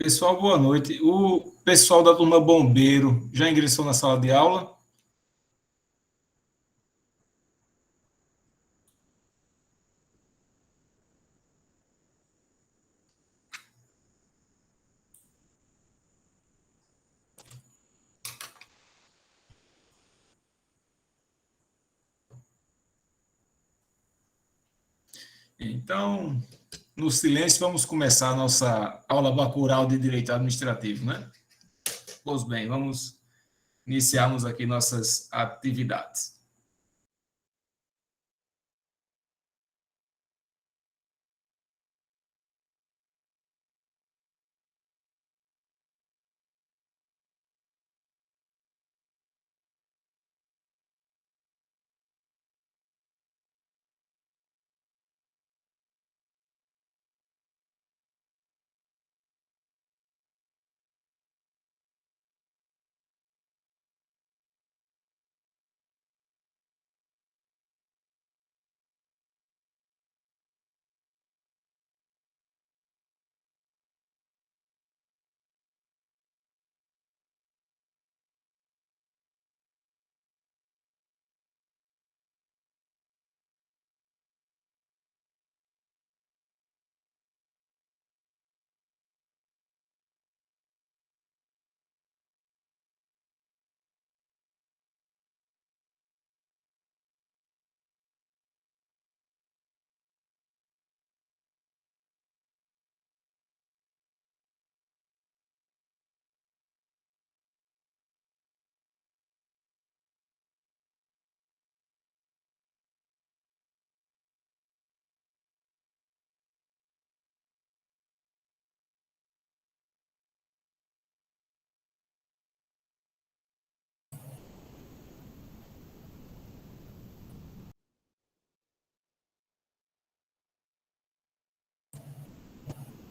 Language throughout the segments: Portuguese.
Pessoal, boa noite. O pessoal da turma Bombeiro já ingressou na sala de aula? Então, no silêncio, vamos começar a nossa aula bacurau de Direito Administrativo, né? Pois bem, vamos iniciarmos aqui nossas atividades.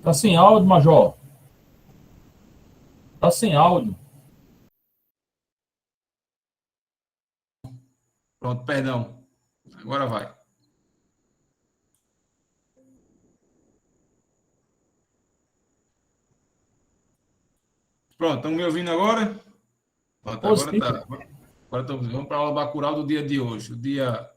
Tá sem áudio, Major. Tá sem áudio. Pronto, perdão. Agora vai. Pronto, estão me ouvindo agora? Pronto, agora Positivo. tá. Agora vamos para a aula bacurau do dia de hoje, o dia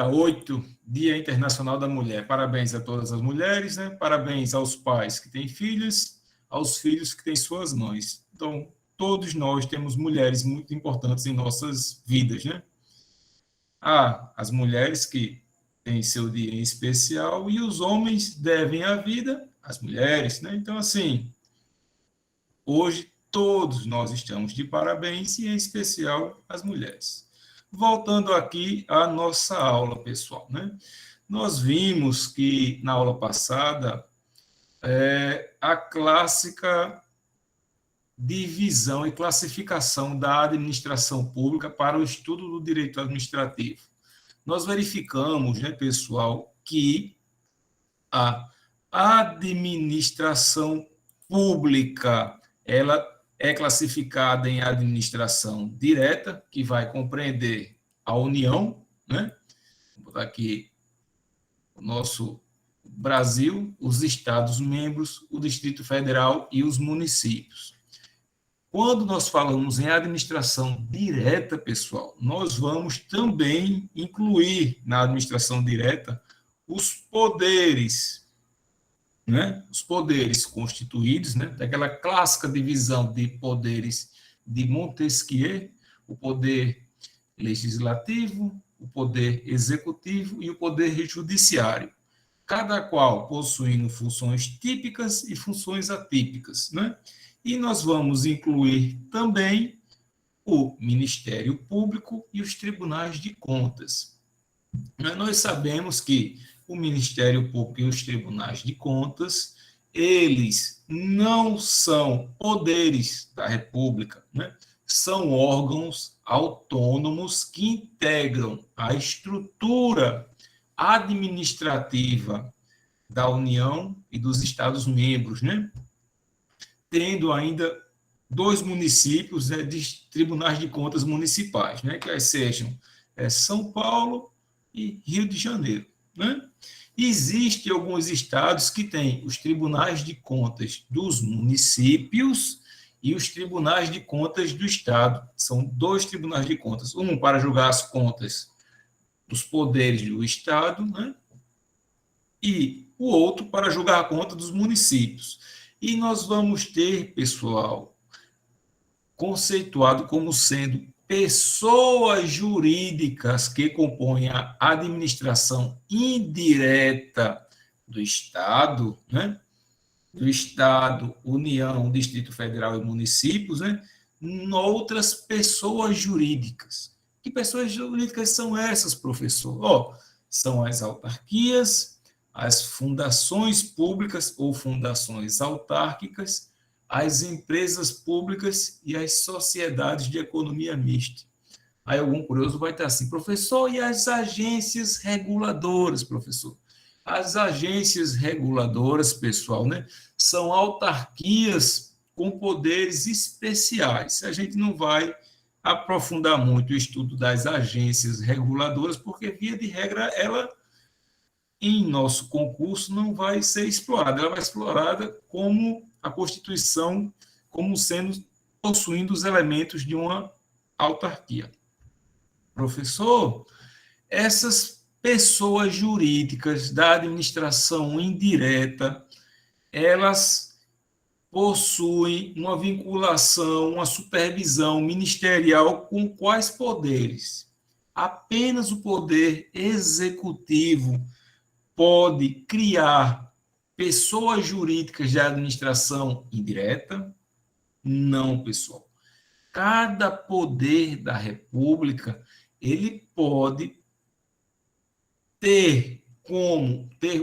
8, Dia Internacional da Mulher. Parabéns a todas as mulheres, né? Parabéns aos pais que têm filhas, aos filhos que têm suas mães. Então, todos nós temos mulheres muito importantes em nossas vidas, né? Há as mulheres que têm seu dia em especial e os homens devem a vida às mulheres, né? Então, assim, hoje todos nós estamos de parabéns e em especial as mulheres. Voltando aqui à nossa aula, pessoal, né? Nós vimos que na aula passada a clássica divisão e classificação da administração pública para o estudo do direito administrativo. Nós verificamos, né, pessoal, que a administração pública ela é classificada em administração direta, que vai compreender a União, né? Vou botar aqui o nosso Brasil, os Estados-membros, o Distrito Federal e os municípios. Quando nós falamos em administração direta, pessoal, nós vamos também incluir na administração direta os poderes, né? Os poderes constituídos, né? Daquela clássica divisão de poderes de Montesquieu, o poder legislativo, o poder executivo e o poder judiciário, cada qual possuindo funções típicas e funções atípicas, né? E nós vamos incluir também o Ministério Público e os tribunais de contas. Nós sabemos que o Ministério Público e os tribunais de contas, eles não são poderes da República, né? São órgãos autônomos que integram a estrutura administrativa da União e dos Estados-membros, né? Tendo ainda dois municípios, né, de tribunais de contas municipais, né, que sejam São Paulo e Rio de Janeiro, né? Existem alguns estados que têm os tribunais de contas dos municípios e os tribunais de contas do estado. São dois tribunais de contas, um para julgar as contas dos poderes do estado, né? E o outro para julgar a conta dos municípios. E nós vamos ter, pessoal, conceituado como sendo pessoas jurídicas que compõem a administração indireta do Estado, né? Do Estado, União, Distrito Federal e municípios, né? Outras pessoas jurídicas. Que pessoas jurídicas são essas, professor? São as autarquias, as fundações públicas ou fundações autárquicas, as empresas públicas e as sociedades de economia mista. Aí algum curioso vai estar assim, professor, e as agências reguladoras, professor? As agências reguladoras, pessoal, né, são autarquias com poderes especiais. A gente não vai aprofundar muito o estudo das agências reguladoras, porque, via de regra, ela, em nosso concurso, não vai ser explorada. Ela vai ser explorada como a Constituição, como sendo, possuindo os elementos de uma autarquia. Professor, essas pessoas jurídicas da administração indireta, elas possuem uma vinculação, uma supervisão ministerial com quais poderes? Apenas o poder executivo pode criar pessoas jurídicas de administração indireta? Não, pessoal. Cada poder da República, ele pode ter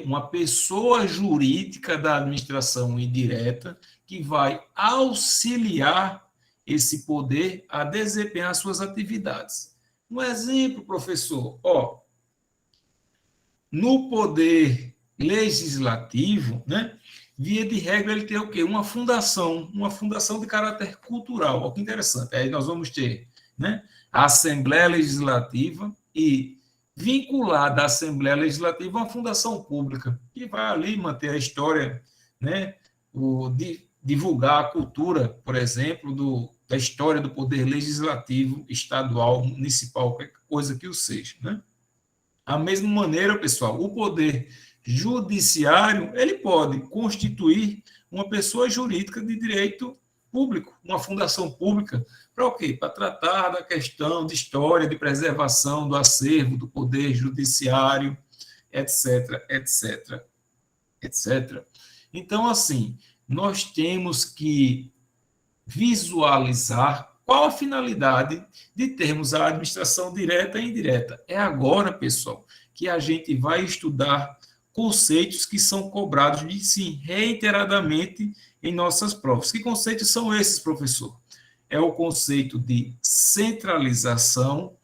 uma pessoa jurídica da administração indireta que vai auxiliar esse poder a desempenhar suas atividades. Um exemplo, professor, no poder legislativo, né, via de regra, ele tem o quê? Uma fundação de caráter cultural. Olha que interessante. Aí nós vamos ter, né, a Assembleia Legislativa e, vinculada à Assembleia Legislativa, uma fundação pública, que vai ali manter a história, né, divulgar a cultura, por exemplo, da história do poder legislativo, estadual, municipal, qualquer coisa que o seja, né? Da mesma maneira, pessoal, o poder judiciário, ele pode constituir uma pessoa jurídica de direito público, uma fundação pública, para o quê? Para tratar da questão de história, de preservação do acervo do poder judiciário, etc, etc, etc. Então, assim, nós temos que visualizar qual a finalidade de termos a administração direta e indireta. É agora, pessoal, que a gente vai estudar conceitos que são cobrados de sim, reiteradamente em nossas provas. Que conceitos são esses, professor? É o conceito de centralização,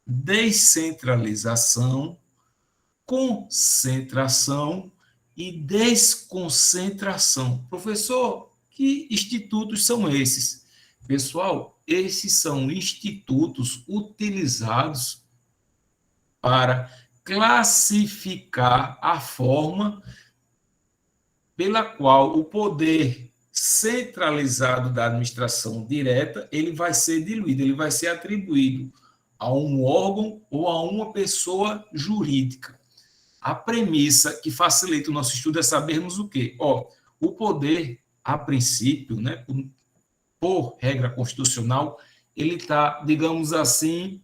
descentralização, concentração e desconcentração. Professor, que institutos são esses? Pessoal, esses são institutos utilizados para classificar a forma pela qual o poder centralizado da administração direta ele vai ser diluído, ele vai ser atribuído a um órgão ou a uma pessoa jurídica. A premissa que facilita o nosso estudo é sabermos o quê? O poder, a princípio, né, por regra constitucional, ele está, digamos assim,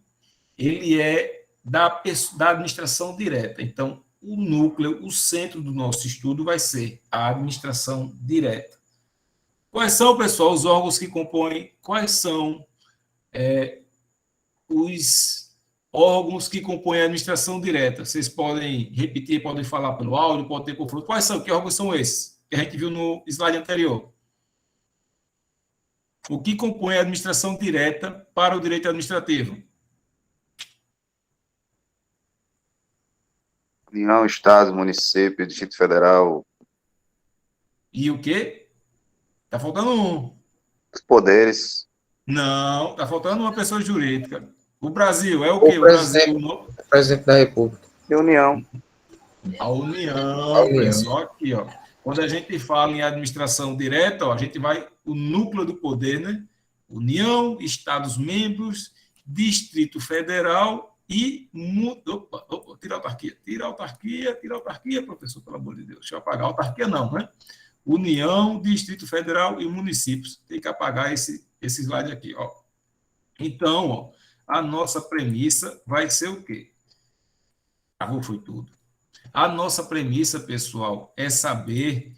ele é da administração direta. Então, o núcleo, o centro do nosso estudo vai ser a administração direta. Quais são, pessoal, os órgãos que compõem, quais são os órgãos que compõem a administração direta? Vocês podem repetir, podem falar pelo áudio, podem ter confronto. Quais são? Que órgãos são esses? Que a gente viu no slide anterior. O que compõe a administração direta para o direito administrativo? União, Estado, município, Distrito Federal. E o quê? Está faltando um. Os poderes. Não, está faltando uma pessoa jurídica. O Brasil é o quê? O Brasil, Presidente da República. E União. A A União, União. pessoal, aqui, ó. Quando a gente fala em administração direta, ó, a gente vai o núcleo do poder, né? União, Estados-membros, Distrito Federal e... Opa, tira a autarquia, professor, pelo amor de Deus. Deixa eu apagar. Autarquia não, né? União, Distrito Federal e municípios. Tem que apagar esse slide aqui, ó. Então, ó, a nossa premissa vai ser o quê? Foi tudo. A nossa premissa, pessoal, é saber...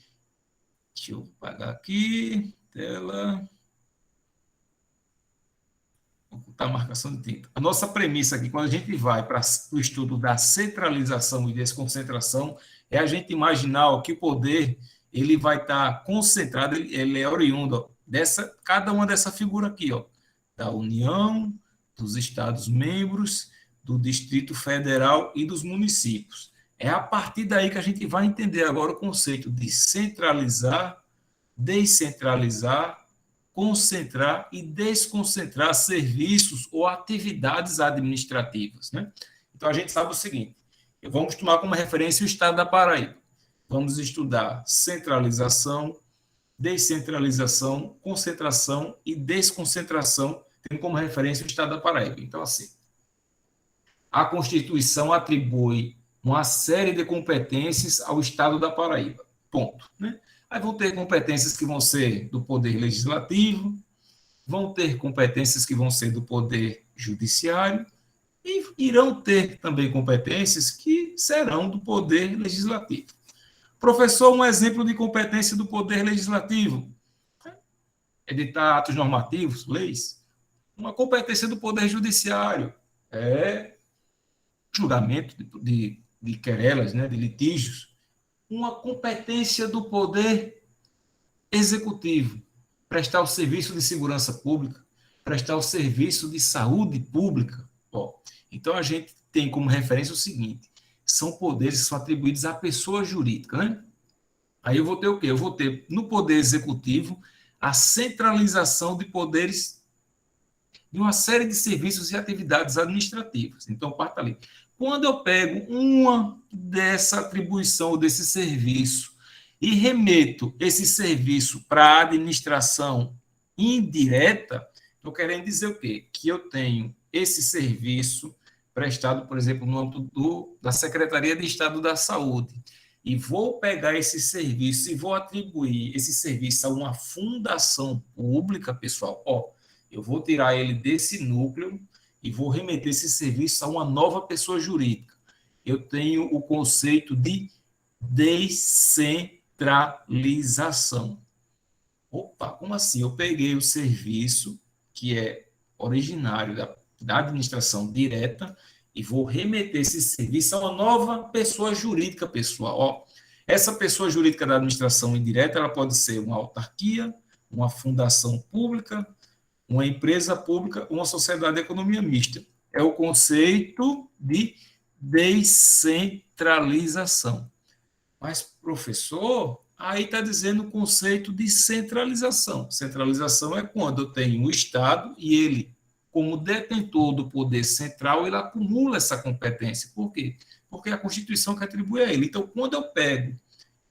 Deixa eu apagar aqui, tela... Vou botar a marcação de tinta. A nossa premissa aqui, quando a gente vai para o estudo da centralização e desconcentração, é a gente imaginar ó, que o poder ele vai estar concentrado, ele é oriundo ó, cada uma dessa figura aqui, ó, da União, dos Estados-membros, do Distrito Federal e dos municípios. É a partir daí que a gente vai entender agora o conceito de centralizar, descentralizar, concentrar e desconcentrar serviços ou atividades administrativas, né? Então, a gente sabe o seguinte, vamos tomar como referência o estado da Paraíba. Vamos estudar centralização, descentralização, concentração e desconcentração, tendo como referência o estado da Paraíba. Então, assim, a Constituição atribui uma série de competências ao estado da Paraíba. Ponto, né? Aí vão ter competências que vão ser do poder legislativo, vão ter competências que vão ser do poder judiciário e irão ter também competências que serão do poder legislativo. Professor, um exemplo de competência do poder legislativo. Editar atos normativos, leis. Uma competência do poder judiciário é julgamento de querelas, né, de litígios. Uma competência do poder executivo, prestar o serviço de segurança pública, prestar o serviço de saúde pública. Ó, então, a gente tem como referência o seguinte, são poderes que são atribuídos à pessoa jurídica, né? Aí eu vou ter o quê? Eu vou ter, no poder executivo, a centralização de poderes de uma série de serviços e atividades administrativas. Então, parta ali. Quando eu pego uma dessa atribuição, desse serviço, e remeto esse serviço para a administração indireta, estou querendo dizer o quê? Que eu tenho esse serviço prestado, por exemplo, no âmbito da Secretaria de Estado da Saúde, e vou pegar esse serviço e vou atribuir esse serviço a uma fundação pública, pessoal, ó, eu vou tirar ele desse núcleo e vou remeter esse serviço a uma nova pessoa jurídica. Eu tenho o conceito de descentralização. Opa, como assim? Eu peguei o serviço que é originário da administração direta e vou remeter esse serviço a uma nova pessoa jurídica, pessoal. Ó, essa pessoa jurídica da administração indireta, ela pode ser uma autarquia, uma fundação pública, uma empresa pública, uma sociedade de economia mista. É o conceito de descentralização. Mas, professor, aí está dizendo o conceito de centralização. Centralização é quando eu tenho o Estado e ele, como detentor do poder central, ele acumula essa competência. Por quê? Porque é a Constituição que atribui a ele. Então, quando eu pego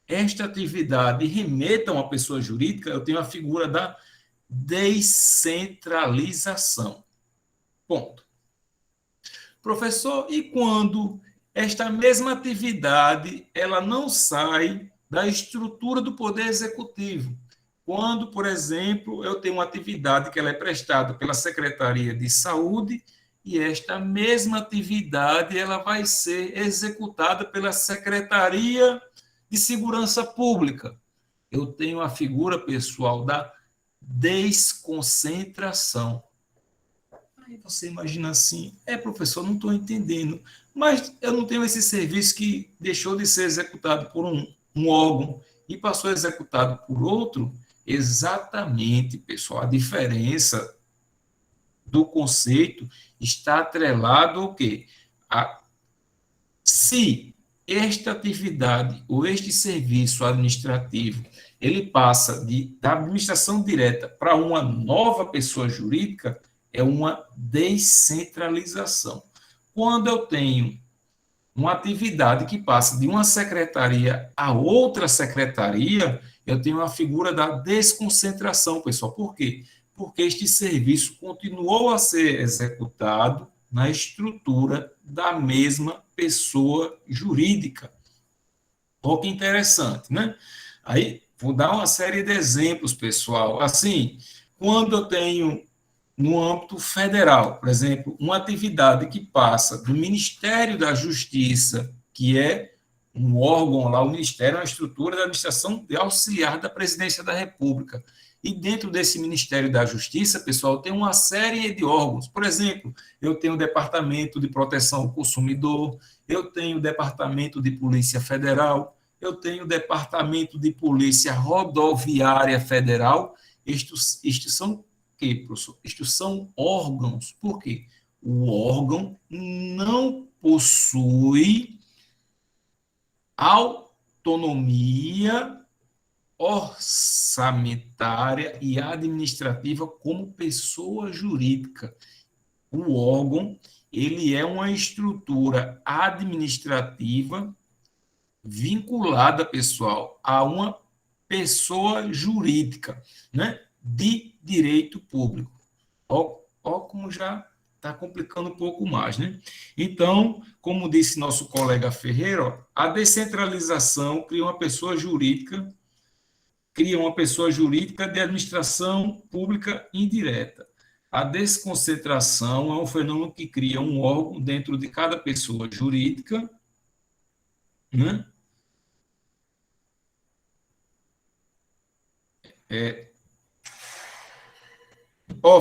esta atividade e remeto a uma pessoa jurídica, eu tenho a figura da descentralização. Ponto. Professor, e quando esta mesma atividade ela não sai da estrutura do poder executivo? Quando, por exemplo, eu tenho uma atividade que ela é prestada pela Secretaria de Saúde e esta mesma atividade ela vai ser executada pela Secretaria de Segurança Pública. Eu tenho a figura, pessoal, da desconcentração. Aí você imagina assim, professor, não estou entendendo, mas eu não tenho esse serviço que deixou de ser executado por um órgão e passou a ser executado por outro. Exatamente, pessoal, a diferença do conceito está atrelado ao quê? Se esta atividade ou este serviço administrativo ele passa da administração direta para uma nova pessoa jurídica, é uma descentralização. Quando eu tenho uma atividade que passa de uma secretaria a outra secretaria, eu tenho a figura da desconcentração, pessoal. Por quê? Porque este serviço continuou a ser executado na estrutura da mesma pessoa jurídica. Olha que interessante, né? Aí, vou dar uma série de exemplos, pessoal. Assim, quando eu tenho, no âmbito federal, por exemplo, uma atividade que passa do Ministério da Justiça, que é um órgão lá, o Ministério é uma estrutura da administração de auxiliar da Presidência da República. E dentro desse Ministério da Justiça, pessoal, tem uma série de órgãos. Por exemplo, eu tenho o Departamento de Proteção ao Consumidor, eu tenho o Departamento de Polícia Federal, eu tenho o Departamento de Polícia Rodoviária Federal. Estes são quê, professor? Estes são órgãos. Por quê? O órgão não possui autonomia orçamentária e administrativa como pessoa jurídica. O órgão, ele é uma estrutura administrativa vinculada, pessoal, a uma pessoa jurídica, né, de direito público. Ó como já está complicando um pouco mais, né? Então, como disse nosso colega Ferreira, ó, a descentralização cria uma pessoa jurídica de administração pública indireta. A desconcentração é um fenômeno que cria um órgão dentro de cada pessoa jurídica, né?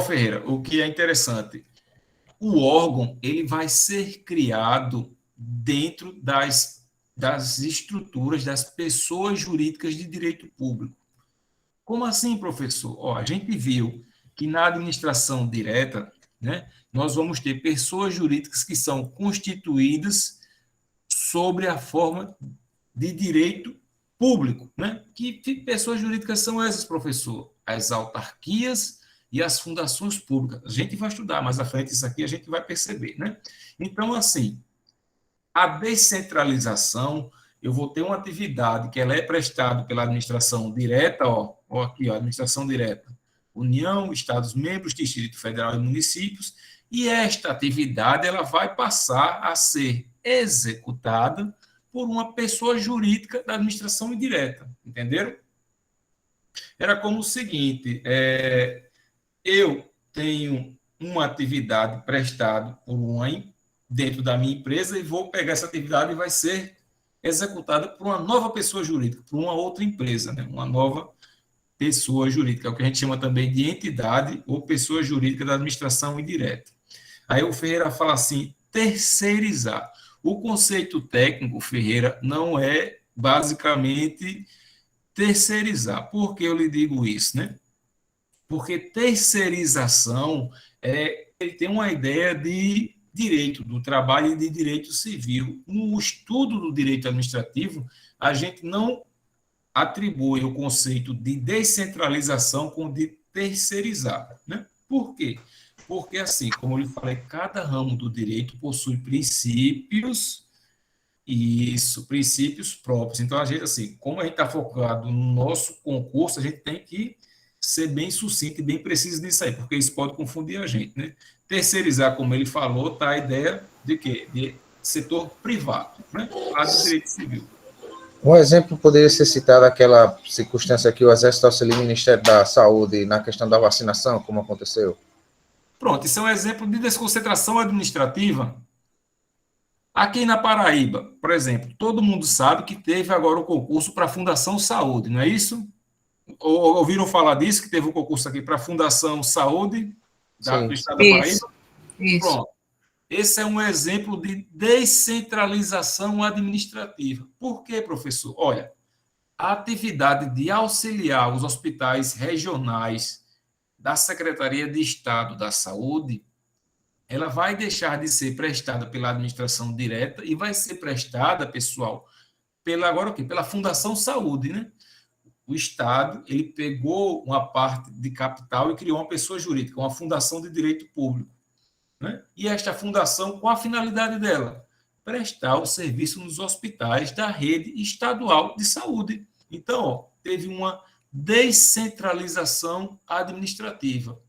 Ferreira, o que é interessante, o órgão ele vai ser criado dentro das estruturas das pessoas jurídicas de direito público. Como assim, professor? A gente viu que na administração direta, né, nós vamos ter pessoas jurídicas que são constituídas sobre a forma de direito público. Né? Que pessoas jurídicas são essas, professor? As autarquias e as fundações públicas. A gente vai estudar mais à frente isso aqui, a gente vai perceber. Né? Então, assim, a descentralização, eu vou ter uma atividade que ela é prestada pela administração direta, aqui, administração direta, União, Estados-membros, Distrito Federal e municípios, e esta atividade ela vai passar a ser executada por uma pessoa jurídica da administração indireta, entenderam? Era como o seguinte, eu tenho uma atividade prestada dentro da minha empresa e vou pegar essa atividade e vai ser executada por uma nova pessoa jurídica, por uma outra empresa, né? Uma nova pessoa jurídica, é o que a gente chama também de entidade ou pessoa jurídica da administração indireta. Aí o Ferreira fala assim, terceirizar. O conceito técnico, Ferreira, não é basicamente terceirizar. Por que eu lhe digo isso, né? Porque terceirização ele tem uma ideia de direito do trabalho e de direito civil. No estudo do direito administrativo, a gente não atribui o conceito de descentralização com o de terceirizar. Né? Por quê? Porque, assim, como eu lhe falei, cada ramo do direito possui princípios próprios. Então, a gente, assim, como a gente está focado no nosso concurso, a gente tem que ser bem sucinto e bem preciso nisso aí, porque isso pode confundir a gente, né? Terceirizar, como ele falou, está a ideia de quê? De setor privado, né? A do direito civil. Um exemplo poderia ser citado aquela circunstância que o Exército auxilia o Ministério da Saúde na questão da vacinação, como aconteceu? Pronto, isso é um exemplo de desconcentração administrativa. Aqui na Paraíba, por exemplo, todo mundo sabe que teve agora o concurso para a Fundação Saúde, não é isso? Ouviram falar disso, que teve um concurso aqui para a Fundação Saúde do Estado da Paraíba? Isso. Pronto. Esse é um exemplo de descentralização administrativa. Por quê, professor? Olha, a atividade de auxiliar os hospitais regionais da Secretaria de Estado da Saúde, ela vai deixar de ser prestada pela administração direta e vai ser prestada, pessoal, pela Fundação Saúde, né? O Estado, ele pegou uma parte de capital e criou uma pessoa jurídica, uma fundação de direito público. Né? E esta fundação, qual a finalidade dela? prestar o serviço nos hospitais da rede estadual de saúde. Então, ó, teve uma descentralização administrativa.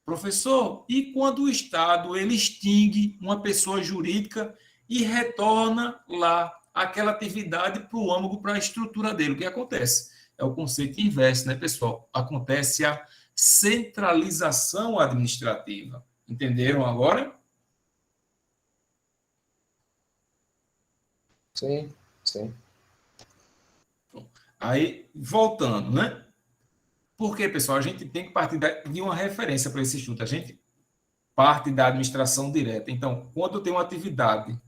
Professor, e quando o Estado ele extingue uma pessoa jurídica e retorna lá aquela atividade para o âmago, para a estrutura dele, o que acontece? É o conceito inverso, né, pessoal? Acontece a centralização administrativa. Entenderam agora? Sim, sim. Aí, voltando, né? Porque, pessoal, a gente tem que partir de uma referência para esse estudo. A gente parte da administração direta. Então, quando eu tenho uma atividade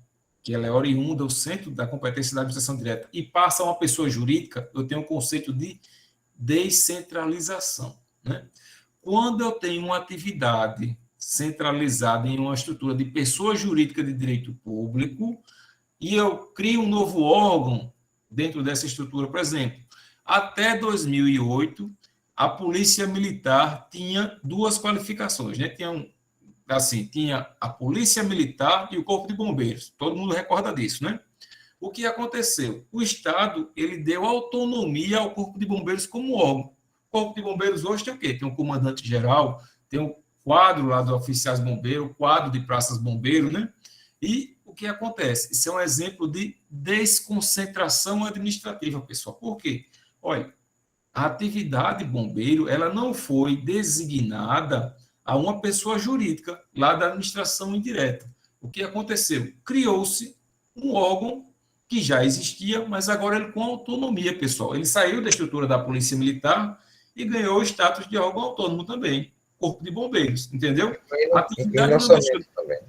que ela é oriunda, o centro da competência da administração direta, e passa a uma pessoa jurídica, eu tenho o conceito de descentralização, né? Quando eu tenho uma atividade centralizada em uma estrutura de pessoa jurídica de direito público, e eu crio um novo órgão dentro dessa estrutura, por exemplo, até 2008, a Polícia Militar tinha duas qualificações, né? Tinha a Polícia Militar e o Corpo de Bombeiros. Todo mundo recorda disso, né? O que aconteceu? O Estado ele deu autonomia ao Corpo de Bombeiros como órgão. O Corpo de Bombeiros hoje tem o quê? Tem um comandante-geral, tem um quadro lá dos oficiais bombeiros, quadro de praças bombeiros, né? E o que acontece? Isso é um exemplo de desconcentração administrativa, pessoal. Por quê? Olha, a atividade bombeiro ela não foi designada a uma pessoa jurídica lá da administração indireta. O que aconteceu? Criou-se um órgão que já existia, mas agora ele com autonomia, pessoal. Ele saiu da estrutura da Polícia Militar e ganhou o status de órgão autônomo também, Corpo de Bombeiros, entendeu? Incluindo orçamento também.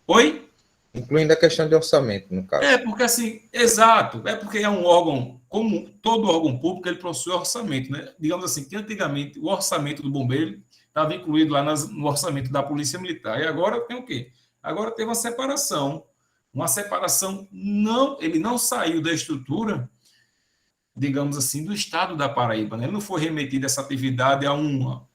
Oi? Incluindo a questão de orçamento, no caso. É, porque assim, exato, é porque é um órgão, como todo órgão público, ele possui orçamento, né? Digamos assim, que antigamente o orçamento do bombeiro estava incluído lá no orçamento da Polícia Militar, e agora tem o quê? Agora teve uma separação, não, ele não saiu da estrutura, digamos assim, do Estado da Paraíba, né? Ele não foi remetido essa atividade a uma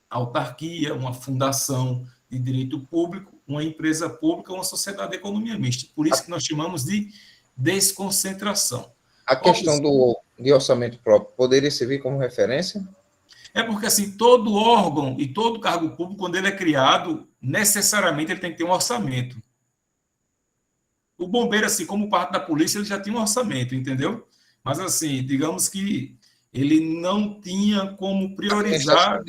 autarquia, uma fundação de direito público, uma empresa pública, uma sociedade de economia mista. Por isso que nós chamamos de desconcentração. A questão de orçamento próprio poderia servir como referência? É porque, assim, todo órgão e todo cargo público, quando ele é criado, necessariamente ele tem que ter um orçamento. O bombeiro, assim, como parte da polícia, ele já tinha um orçamento, entendeu? Mas, assim, digamos que ele não tinha como priorizar,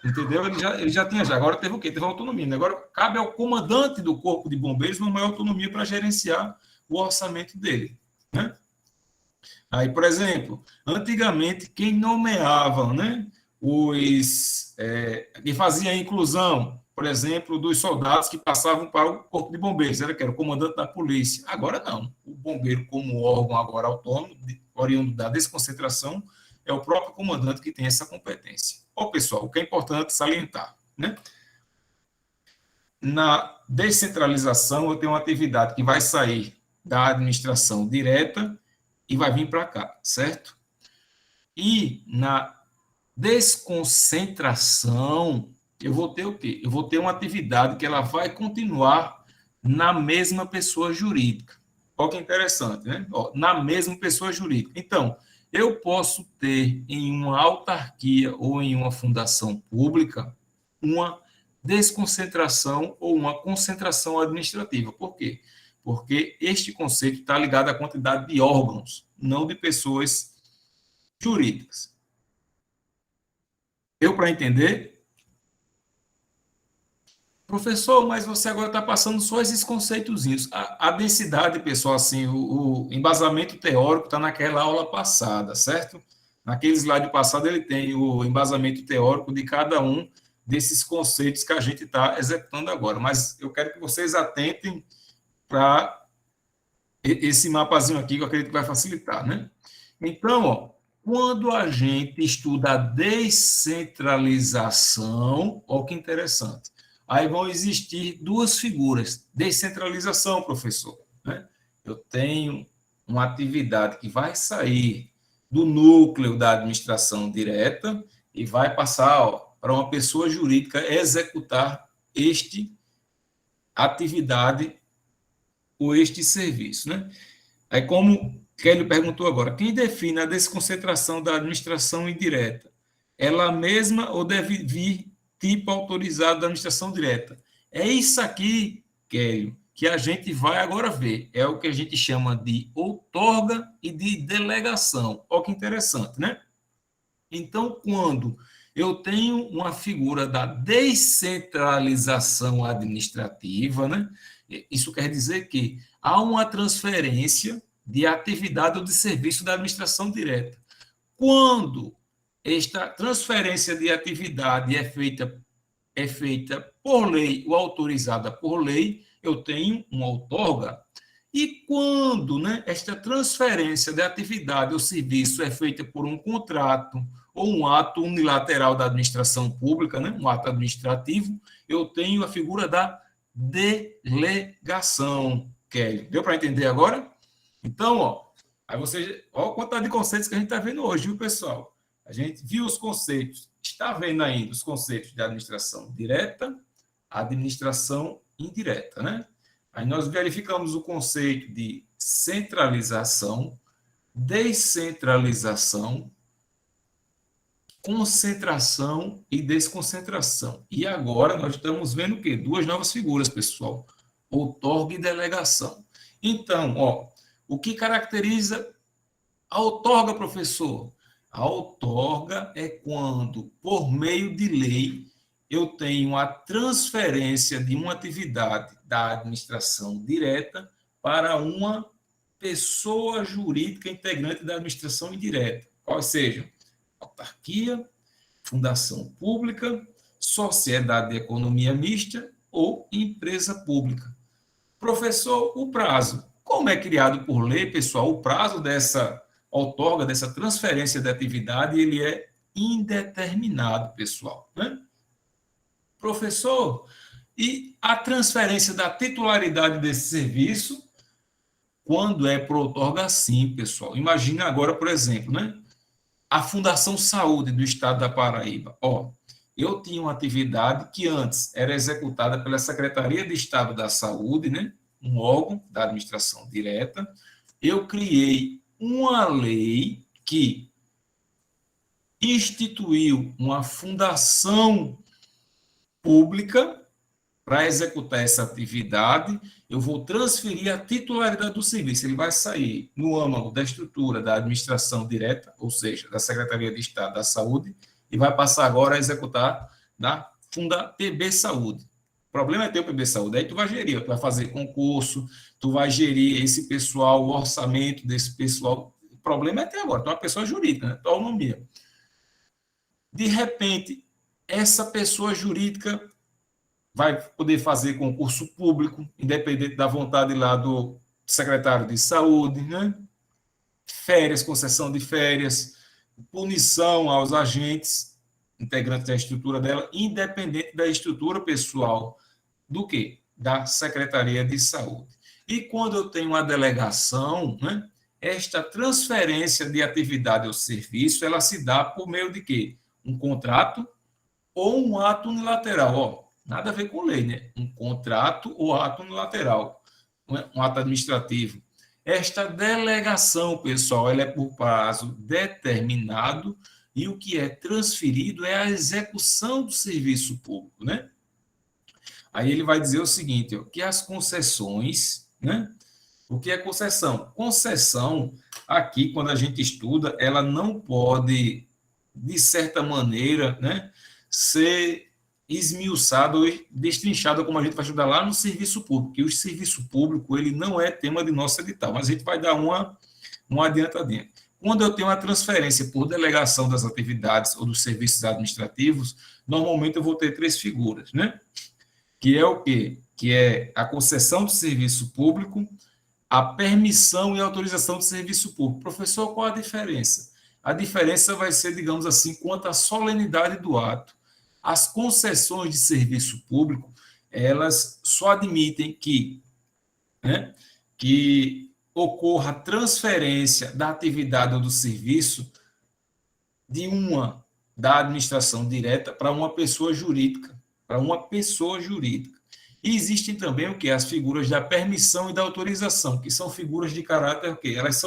entendeu? Ele já tinha, agora teve o quê? Teve autonomia, né? Agora cabe ao comandante do Corpo de Bombeiros uma maior autonomia para gerenciar o orçamento dele, né? Aí, por exemplo, antigamente, quem nomeava, né, que fazia a inclusão, por exemplo, dos soldados que passavam para o Corpo de Bombeiros, que era o comandante da polícia. Agora não. O bombeiro, como órgão agora autônomo, oriundo da desconcentração, é o próprio comandante que tem essa competência. Ó, pessoal, o que é importante salientar, né? Na descentralização, eu tenho uma atividade que vai sair da administração direta e vai vir para cá, certo? E na desconcentração, eu vou ter o quê? Eu vou ter uma atividade que ela vai continuar na mesma pessoa jurídica. Olha que interessante, né? Ó, na mesma pessoa jurídica. Então, eu posso ter em uma autarquia ou em uma fundação pública uma desconcentração ou uma concentração administrativa. Por quê? Porque este conceito está ligado à quantidade de órgãos, não de pessoas jurídicas. Deu para entender? Professor, mas você agora está passando só esses conceitozinhos. A densidade, pessoal, assim, o embasamento teórico está naquela aula passada, certo? Naquele slide passado ele tem o embasamento teórico de cada um desses conceitos que a gente está executando agora. Mas eu quero que vocês atentem para esse mapazinho aqui, que eu acredito que vai facilitar, né? Então, ó, quando a gente estuda a descentralização, olha que interessante, aí vão existir duas figuras. Descentralização, professor, né? Eu tenho uma atividade que vai sair do núcleo da administração direta e vai passar para uma pessoa jurídica executar atividade ou este serviço, né? Aí, como Kelly perguntou agora, quem define a desconcentração da administração indireta? Ela mesma ou deve vir tipo autorizado da administração direta? É isso aqui, Kelly, que a gente vai agora ver. É o que a gente chama de outorga e de delegação. Olha que interessante, né? Então, quando eu tenho uma figura da descentralização administrativa, né? Isso quer dizer que há uma transferência de atividade ou de serviço da administração direta. Quando esta transferência de atividade é feita por lei ou autorizada por lei, eu tenho uma outorga. E quando, né, esta transferência de atividade ou serviço é feita por um contrato ou um ato unilateral da administração pública, né, um ato administrativo, eu tenho a figura da delegação, Kelly. Deu para entender agora? Então, aí você, olha a quantidade de conceitos que a gente está vendo hoje, viu, pessoal? A gente viu os conceitos, está vendo ainda os conceitos de administração direta, administração indireta, né? Aí nós verificamos o conceito de centralização, descentralização, concentração e desconcentração. E agora nós estamos vendo o quê? Duas novas figuras, pessoal. Outorga e delegação. Então, o que caracteriza a outorga, professor? A outorga é quando, por meio de lei, eu tenho a transferência de uma atividade da administração direta para uma pessoa jurídica integrante da administração indireta, quais sejam autarquia, fundação pública, sociedade de economia mista ou empresa pública. Professor, o prazo. Como é criado por lei, pessoal, o prazo dessa outorga, dessa transferência de atividade, ele é indeterminado, pessoal, né? Professor, e a transferência da titularidade desse serviço, quando é por outorga, sim, pessoal. Imagina agora, por exemplo, né? A Fundação Saúde do Estado da Paraíba. Eu tinha uma atividade que antes era executada pela Secretaria de Estado da Saúde, né? Um órgão da administração direta. Eu criei uma lei que instituiu uma fundação pública para executar essa atividade. Eu vou transferir a titularidade do serviço. Ele vai sair no âmago da estrutura da administração direta, ou seja, da Secretaria de Estado da Saúde, e vai passar agora a executar na PB Saúde. O problema é ter o PB Saúde. Aí tu vai gerir, tu vai fazer concurso, tu vai gerir esse pessoal, o orçamento desse pessoal. O problema é ter agora, tu é uma pessoa jurídica, né? Tua autonomia. De repente, essa pessoa jurídica vai poder fazer concurso público, independente da vontade lá do secretário de saúde, né? Férias, concessão de férias, punição aos agentes integrantes da estrutura dela, independente da estrutura pessoal do quê? Da Secretaria de Saúde. E quando eu tenho uma delegação, né? Esta transferência de atividade ou serviço, ela se dá por meio de quê? Um contrato ou um ato unilateral, nada a ver com lei, né? Um contrato ou ato unilateral, um ato administrativo. Esta delegação, pessoal, ela é por prazo determinado e o que é transferido é a execução do serviço público, né? Aí ele vai dizer o seguinte, que as concessões, né? O que é concessão? Concessão, aqui, quando a gente estuda, ela não pode, de certa maneira, né, ser esmiuçado ou destrinchado, como a gente vai estudar lá no serviço público, que o serviço público ele não é tema de nosso edital, mas a gente vai dar uma adiantadinha. Quando eu tenho uma transferência por delegação das atividades ou dos serviços administrativos, normalmente eu vou ter três figuras, né? Que é o quê? Que é a concessão do serviço público, a permissão e autorização do serviço público. Professor, qual a diferença? A diferença vai ser, digamos assim, quanto à solenidade do ato. As concessões de serviço público, elas só admitem que ocorra transferência da atividade ou do serviço da administração direta para uma pessoa jurídica, E existem também o que? As figuras da permissão e da autorização, que são figuras de caráter o quê? Elas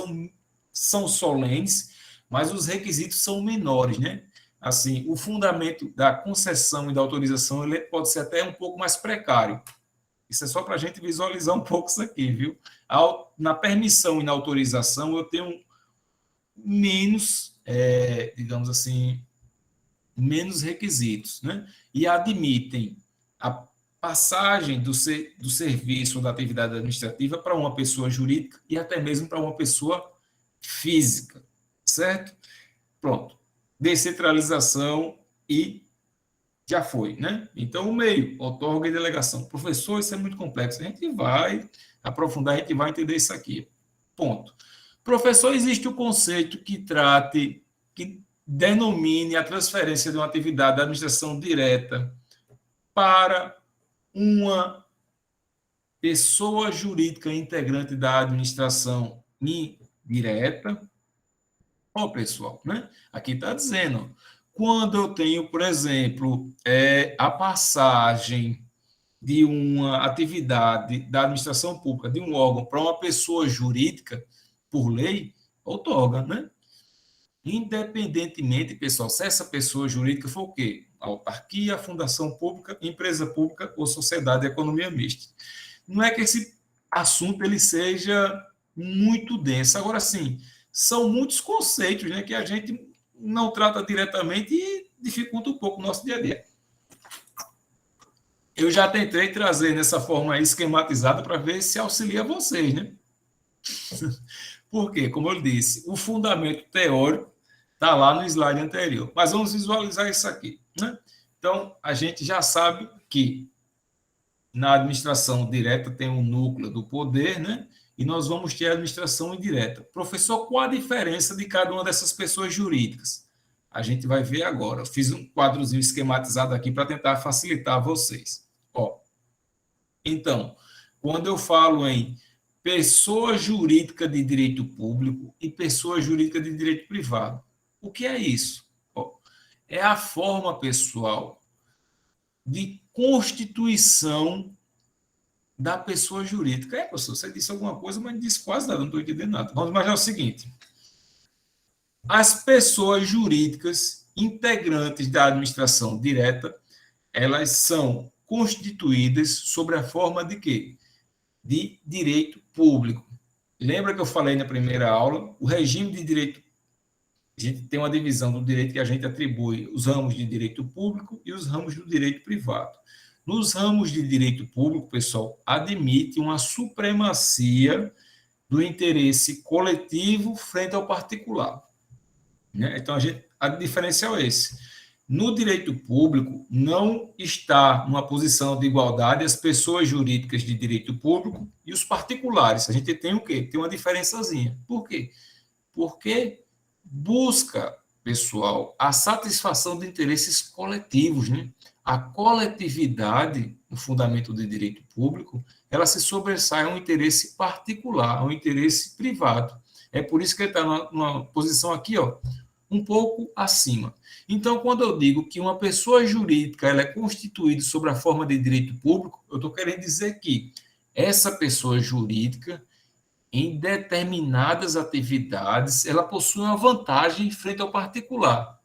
são solenes, mas os requisitos são menores, né? Assim, o fundamento da concessão e da autorização ele pode ser até um pouco mais precário. Isso é só para a gente visualizar um pouco isso aqui, viu? Na permissão e na autorização, eu tenho menos, digamos assim, menos requisitos, né? E admitem a passagem do serviço ou da atividade administrativa para uma pessoa jurídica e até mesmo para uma pessoa física, certo? Pronto. Descentralização e já foi, né? Então, o meio, outorga e delegação. Professor, isso é muito complexo. A gente vai aprofundar, a gente vai entender isso aqui. Ponto. Professor, existe o conceito que denomine a transferência de uma atividade da administração direta para uma pessoa jurídica integrante da administração indireta. Ó, pessoal, né? Aqui está dizendo, quando eu tenho, por exemplo, a passagem de uma atividade da administração pública, de um órgão, para uma pessoa jurídica, por lei, outorga, né? Independentemente, pessoal, se essa pessoa jurídica for o quê? Autarquia, fundação pública, empresa pública ou sociedade de economia mista. Não é que esse assunto ele seja muito denso. Agora, sim, são muitos conceitos, né, que a gente não trata diretamente e dificulta um pouco o nosso dia a dia. Eu já tentei trazer nessa forma esquematizada para ver se auxilia vocês, né? Porque, como eu disse, o fundamento teórico está lá no slide anterior. Mas vamos visualizar isso aqui, né? Então, a gente já sabe que na administração direta tem um núcleo do poder, né? E nós vamos ter a administração indireta. Professor, qual a diferença de cada uma dessas pessoas jurídicas? A gente vai ver agora. Eu fiz um quadrozinho esquematizado aqui para tentar facilitar vocês. Ó. Então, quando eu falo em pessoa jurídica de direito público e pessoa jurídica de direito privado, o que é isso? Ó, é a forma, pessoal, de constituição da pessoa jurídica. Professor, você disse alguma coisa, mas não disse quase nada, não estou entendendo nada. Vamos imaginar o seguinte. As pessoas jurídicas integrantes da administração direta, elas são constituídas sobre a forma de quê? De direito público. Lembra que eu falei na primeira aula? O regime de direito, a gente tem uma divisão do direito que a gente atribui os ramos de direito público e os ramos do direito privado. Nos ramos de direito público, pessoal, admite uma supremacia do interesse coletivo frente ao particular. Né? Então, a diferencial é esse. No direito público, não está numa posição de igualdade as pessoas jurídicas de direito público e os particulares. A gente tem o quê? Tem uma diferençazinha. Por quê? Porque busca, pessoal, a satisfação de interesses coletivos, né? A coletividade, no fundamento do direito público, ela se sobressai a um interesse particular, a um interesse privado. É por isso que ele está numa posição aqui, ó, um pouco acima. Então, quando eu digo que uma pessoa jurídica ela é constituída sobre a forma de direito público, eu estou querendo dizer que essa pessoa jurídica, em determinadas atividades, ela possui uma vantagem frente ao particular,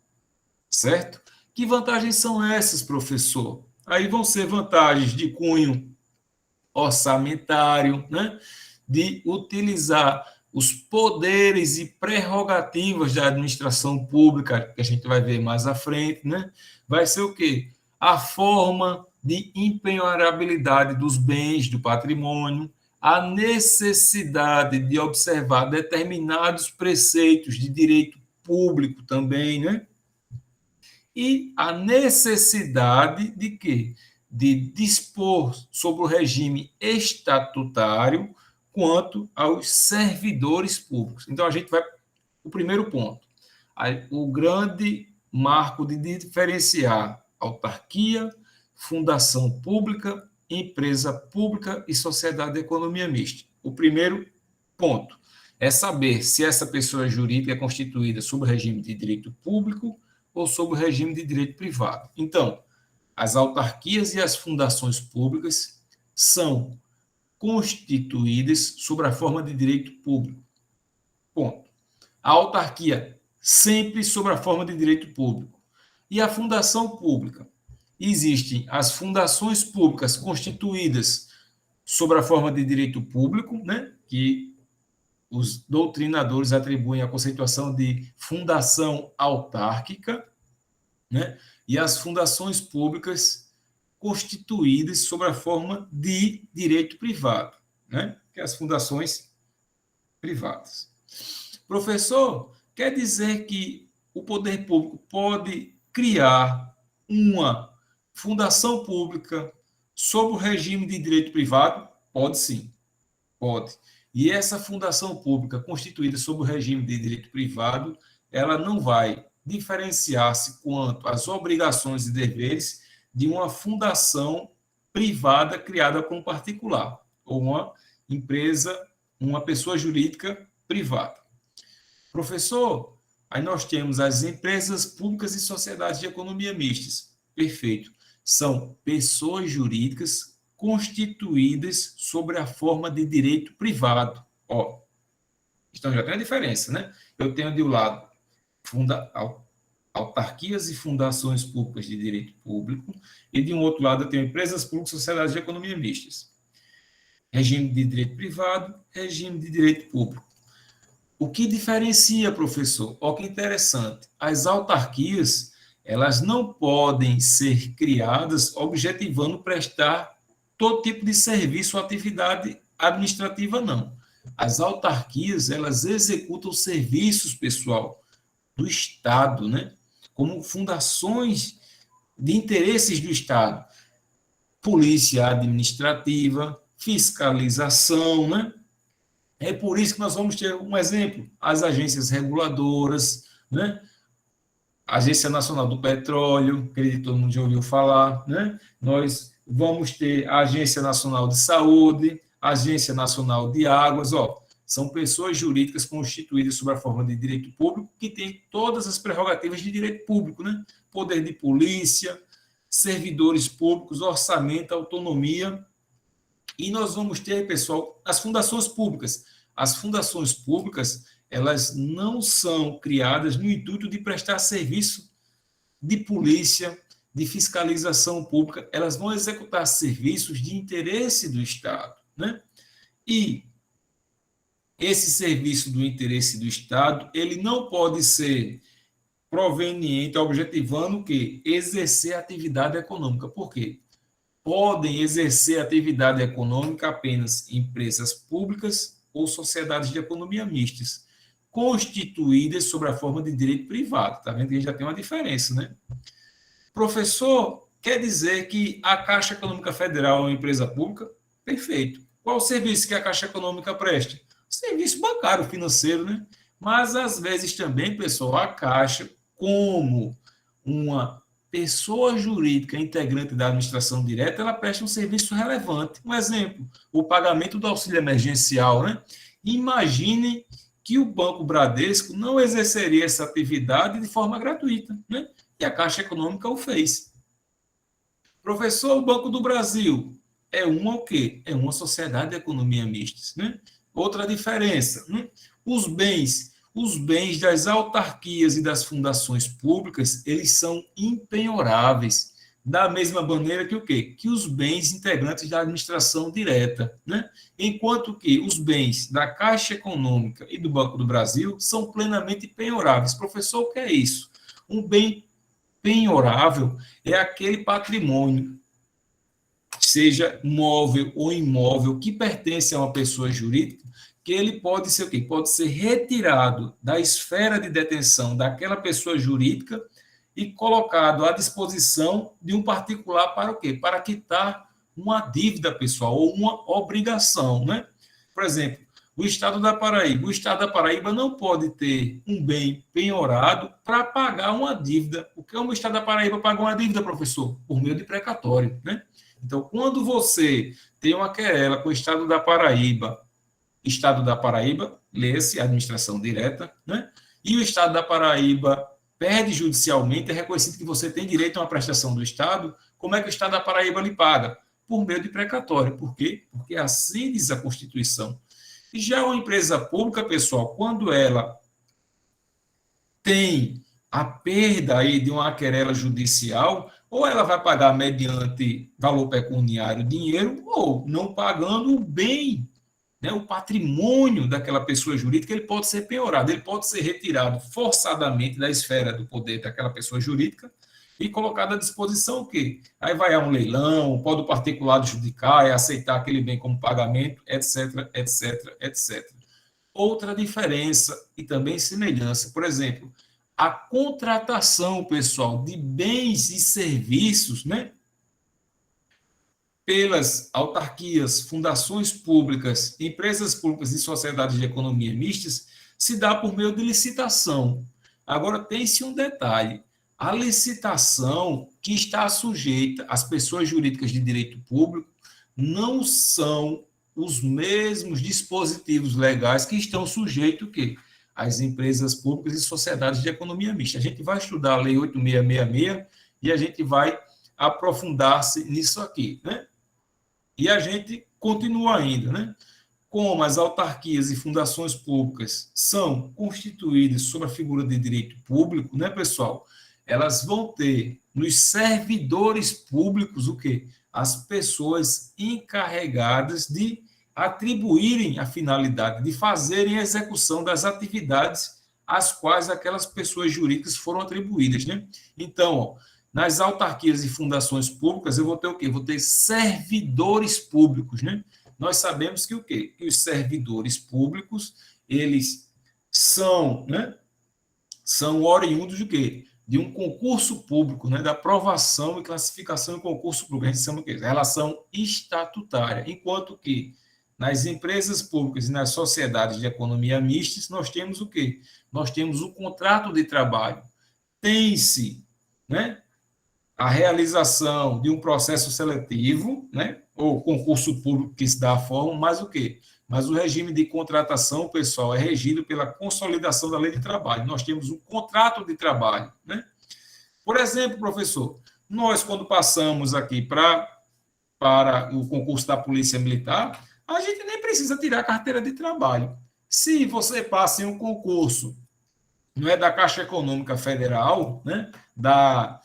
certo? Que vantagens são essas, professor? Aí vão ser vantagens de cunho orçamentário, né? De utilizar os poderes e prerrogativas da administração pública, que a gente vai ver mais à frente, né? Vai ser o quê? A forma de empenhorabilidade dos bens, do patrimônio, a necessidade de observar determinados preceitos de direito público também, né? E a necessidade de quê? De dispor sobre o regime estatutário quanto aos servidores públicos. Então, a gente vai... O primeiro ponto, o grande marco de diferenciar autarquia, fundação pública, empresa pública e sociedade de economia mista. O primeiro ponto é saber se essa pessoa jurídica é constituída sob o regime de direito público ou sob o regime de direito privado. Então, as autarquias e as fundações públicas são constituídas sobre a forma de direito público. Ponto. A autarquia, sempre sobre a forma de direito público. E a fundação pública. Existem as fundações públicas constituídas sobre a forma de direito público, né, que os doutrinadores atribuem a conceituação de fundação autárquica, né, e as fundações públicas constituídas sobre a forma de direito privado, né, que é as fundações privadas. Professor, quer dizer que o poder público pode criar uma fundação pública sob o regime de direito privado? Pode sim, pode. E essa fundação pública constituída sob o regime de direito privado, ela não vai diferenciar-se quanto às obrigações e deveres de uma fundação privada criada por um particular, ou uma empresa, uma pessoa jurídica privada. Professor, aí nós temos as empresas públicas e sociedades de economia mistas. Perfeito. São pessoas jurídicas constituídas sobre a forma de direito privado. Ó, então já tem a diferença, né? Eu tenho de um lado autarquias e fundações públicas de direito público, e de um outro lado eu tenho empresas públicas e sociedades de economia mistas. Regime de direito privado, regime de direito público. O que diferencia, professor? Olha que interessante. As autarquias, elas não podem ser criadas objetivando prestar todo tipo de serviço ou atividade administrativa, não. As autarquias, elas executam serviços, pessoal, do Estado, né? Como fundações de interesses do Estado. Polícia administrativa, fiscalização, né? É por isso que nós vamos ter um exemplo, as agências reguladoras, né? Agência Nacional do Petróleo, acredito que todo mundo já ouviu falar, né? Nós vamos ter a Agência Nacional de Saúde, a Agência Nacional de Águas, ó, são pessoas jurídicas constituídas sob a forma de direito público que têm todas as prerrogativas de direito público, né? Poder de polícia, servidores públicos, orçamento, autonomia. E nós vamos ter, pessoal, as fundações públicas. As fundações públicas, elas não são criadas no intuito de prestar serviço de polícia, de fiscalização pública. Elas vão executar serviços de interesse do Estado, né? E esse serviço do interesse do Estado, ele não pode ser proveniente, objetivando o quê? Exercer atividade econômica. Por quê? Podem exercer atividade econômica apenas empresas públicas ou sociedades de economia mistas, constituídas sob a forma de direito privado. Está vendo que a gente já tem uma diferença, né? Professor, quer dizer que a Caixa Econômica Federal é uma empresa pública? Perfeito. Qual o serviço que a Caixa Econômica presta? Serviço bancário, financeiro, né? Mas, às vezes, também, pessoal, a Caixa, como uma pessoa jurídica integrante da administração direta, ela presta um serviço relevante. Um exemplo, o pagamento do auxílio emergencial, né? Imagine que o Banco Bradesco não exerceria essa atividade de forma gratuita, né? E a Caixa Econômica o fez. Professor, o Banco do Brasil é uma o quê? É uma sociedade de economia mista, né? Outra diferença, né? Os bens das autarquias e das fundações públicas, eles são impenhoráveis, da mesma maneira que o quê? Que os bens integrantes da administração direta, né? Enquanto que os bens da Caixa Econômica e do Banco do Brasil são plenamente penhoráveis. Professor, o que é isso? Um bem penhorável é aquele patrimônio, seja móvel ou imóvel, que pertence a uma pessoa jurídica, que ele pode ser o quê? Pode ser retirado da esfera de detenção daquela pessoa jurídica e colocado à disposição de um particular para o quê? Para quitar uma dívida pessoal ou uma obrigação, né? Por exemplo, o Estado da Paraíba. O Estado da Paraíba não pode ter um bem penhorado para pagar uma dívida. O que é o Estado da Paraíba pagar uma dívida, professor? Por meio de precatório, né? Então, quando você tem uma querela com o Estado da Paraíba, lê-se administração direta, né? E o Estado da Paraíba perde judicialmente, é reconhecido que você tem direito a uma prestação do Estado, como é que o Estado da Paraíba lhe paga? por meio de precatório. Por quê? Porque assim diz a Constituição. E já uma empresa pública, pessoal, quando ela tem a perda aí de uma querela judicial, ou ela vai pagar mediante valor pecuniário, dinheiro, ou não pagando o bem, né, o patrimônio daquela pessoa jurídica, ele pode ser penhorado, ele pode ser retirado forçadamente da esfera do poder daquela pessoa jurídica e colocado à disposição o quê? Aí vai a um leilão, pode o particular adjudicar e aceitar aquele bem como pagamento, etc, etc, etc. Outra diferença e também semelhança, por exemplo, a contratação, pessoal, de bens e serviços, né, pelas autarquias, fundações públicas, empresas públicas e sociedades de economia mistas, se dá por meio de licitação. Agora, tem-se um detalhe. A licitação que está sujeita às pessoas jurídicas de direito público não são os mesmos dispositivos legais que estão sujeitos às empresas públicas e sociedades de economia mista. A gente vai estudar a Lei 8666 e a gente vai aprofundar-se nisso aqui, né? E a gente continua ainda, né? Como as autarquias e fundações públicas são constituídas sob a figura de direito público, né, pessoal? Elas vão ter nos servidores públicos o quê? As pessoas encarregadas de atribuírem a finalidade, de fazerem a execução das atividades às quais aquelas pessoas jurídicas foram atribuídas, né? Então, ó, nas autarquias e fundações públicas, eu vou ter o quê? Vou ter servidores públicos, né? Nós sabemos que o quê? Que os servidores públicos, eles são, né? São oriundos do quê? De um concurso público, né? Da aprovação e classificação em concurso público. A gente chama o quê? Relação estatutária. Enquanto que nas empresas públicas e nas sociedades de economia mistas, nós temos o quê? Nós temos o contrato de trabalho. Tem-se, né, a realização de um processo seletivo, né, ou concurso público que se dá a forma, mas o quê? Mas o regime de contratação, pessoal, é regido pela consolidação da lei de trabalho. Nós temos um contrato de trabalho, né? Por exemplo, professor, nós, quando passamos aqui para o concurso da Polícia Militar, a gente nem precisa tirar a carteira de trabalho. Se você passa em um concurso, não é da Caixa Econômica Federal, né, da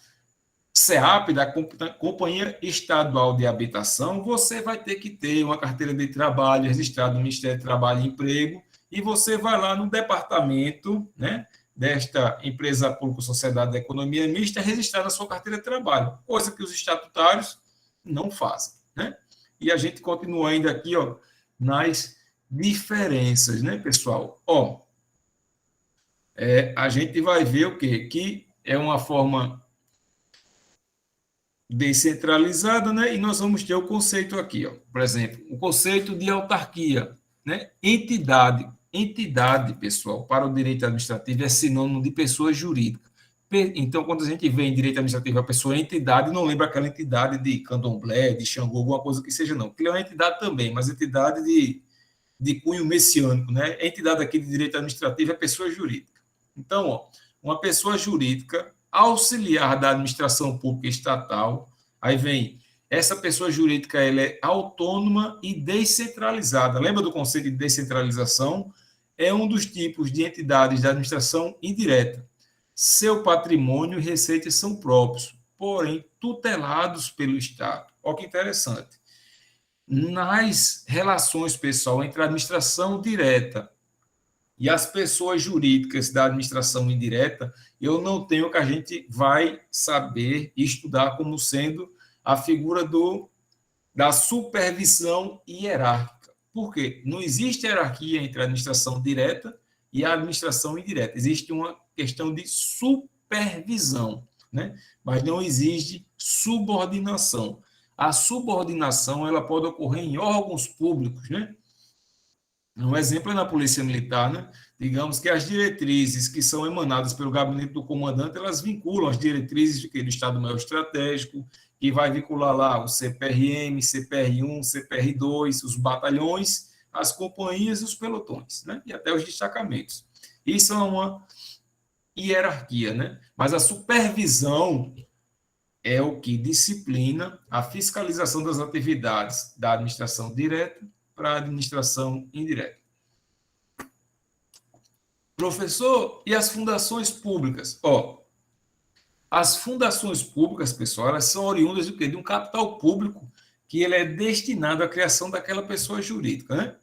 CEAP, da Companhia Estadual de Habitação, você vai ter que ter uma carteira de trabalho registrada no Ministério do Trabalho e Emprego, e você vai lá no departamento, né, desta empresa pública Sociedade da Economia Mista registrar na sua carteira de trabalho, coisa que os estatutários não fazem, né? E a gente continua ainda aqui, ó, nas diferenças, né, pessoal? Ó, a gente vai ver o quê? Que é uma forma descentralizada, né? E nós vamos ter o conceito aqui, ó. Por exemplo, o conceito de autarquia, né? Entidade, pessoal, para o direito administrativo é sinônimo de pessoa jurídica. Então, quando a gente vê em direito administrativo a pessoa entidade, não lembra aquela entidade de candomblé, de Xangô, alguma coisa que seja, não. Porque é uma entidade também, mas entidade de cunho messiânico, né? A entidade aqui de direito administrativo é pessoa jurídica. Então, ó, uma pessoa jurídica auxiliar da administração pública estatal, aí vem, essa pessoa jurídica ela é autônoma e descentralizada. Lembra do conceito de descentralização? É um dos tipos de entidades da administração indireta. Seu patrimônio e receitas são próprios, porém tutelados pelo Estado. Olha que interessante. Nas relações, pessoal, entre a administração direta e as pessoas jurídicas da administração indireta, eu não tenho o que a gente vai saber e estudar como sendo a figura da supervisão hierárquica. Por quê? Não existe hierarquia entre a administração direta e a administração indireta. Existe uma questão de supervisão, né? Mas não existe subordinação. A subordinação ela pode ocorrer em órgãos públicos, né? Um exemplo é na Polícia Militar, né? Digamos que as diretrizes que são emanadas pelo gabinete do comandante, elas vinculam as diretrizes do Estado-Maior Estratégico, que vai vincular lá o CPRM, CPR1, CPR2, os batalhões, as companhias e os pelotões, né? E até os destacamentos. Isso é uma hierarquia, né? Mas a supervisão é o que disciplina a fiscalização das atividades da administração direta para a administração indireta. Professor, e as fundações públicas? As fundações públicas, pessoal, elas são oriundas do quê? De um capital público que ele é destinado à criação daquela pessoa jurídica, né?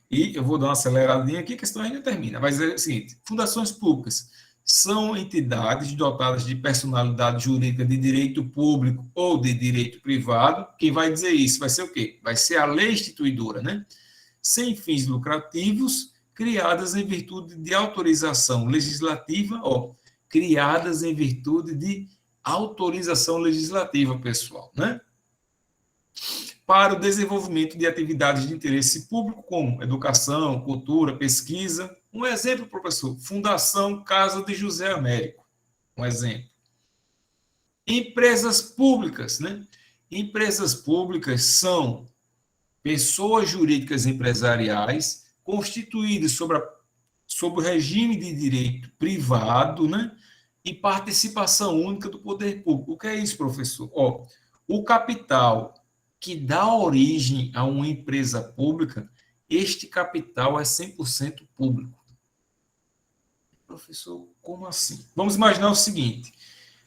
E eu vou dar uma aceleradinha aqui, que senão a gente não termina. Mas é o seguinte, fundações públicas são entidades dotadas de personalidade jurídica de direito público ou de direito privado. Quem vai dizer isso vai ser o quê? Vai ser a lei instituidora, né? Sem fins lucrativos, criadas em virtude de autorização legislativa, criadas em virtude de autorização legislativa, pessoal, né? Para o desenvolvimento de atividades de interesse público, como educação, cultura, pesquisa. Um exemplo, professor, Fundação Casa de José Américo. Um exemplo. Empresas públicas, né? Empresas públicas são pessoas jurídicas empresariais constituídas sob o regime de direito privado, né? E participação única do poder público. O que é isso, professor? O capital que dá origem a uma empresa pública, este capital é 100% público. Professor, como assim? Vamos imaginar o seguinte,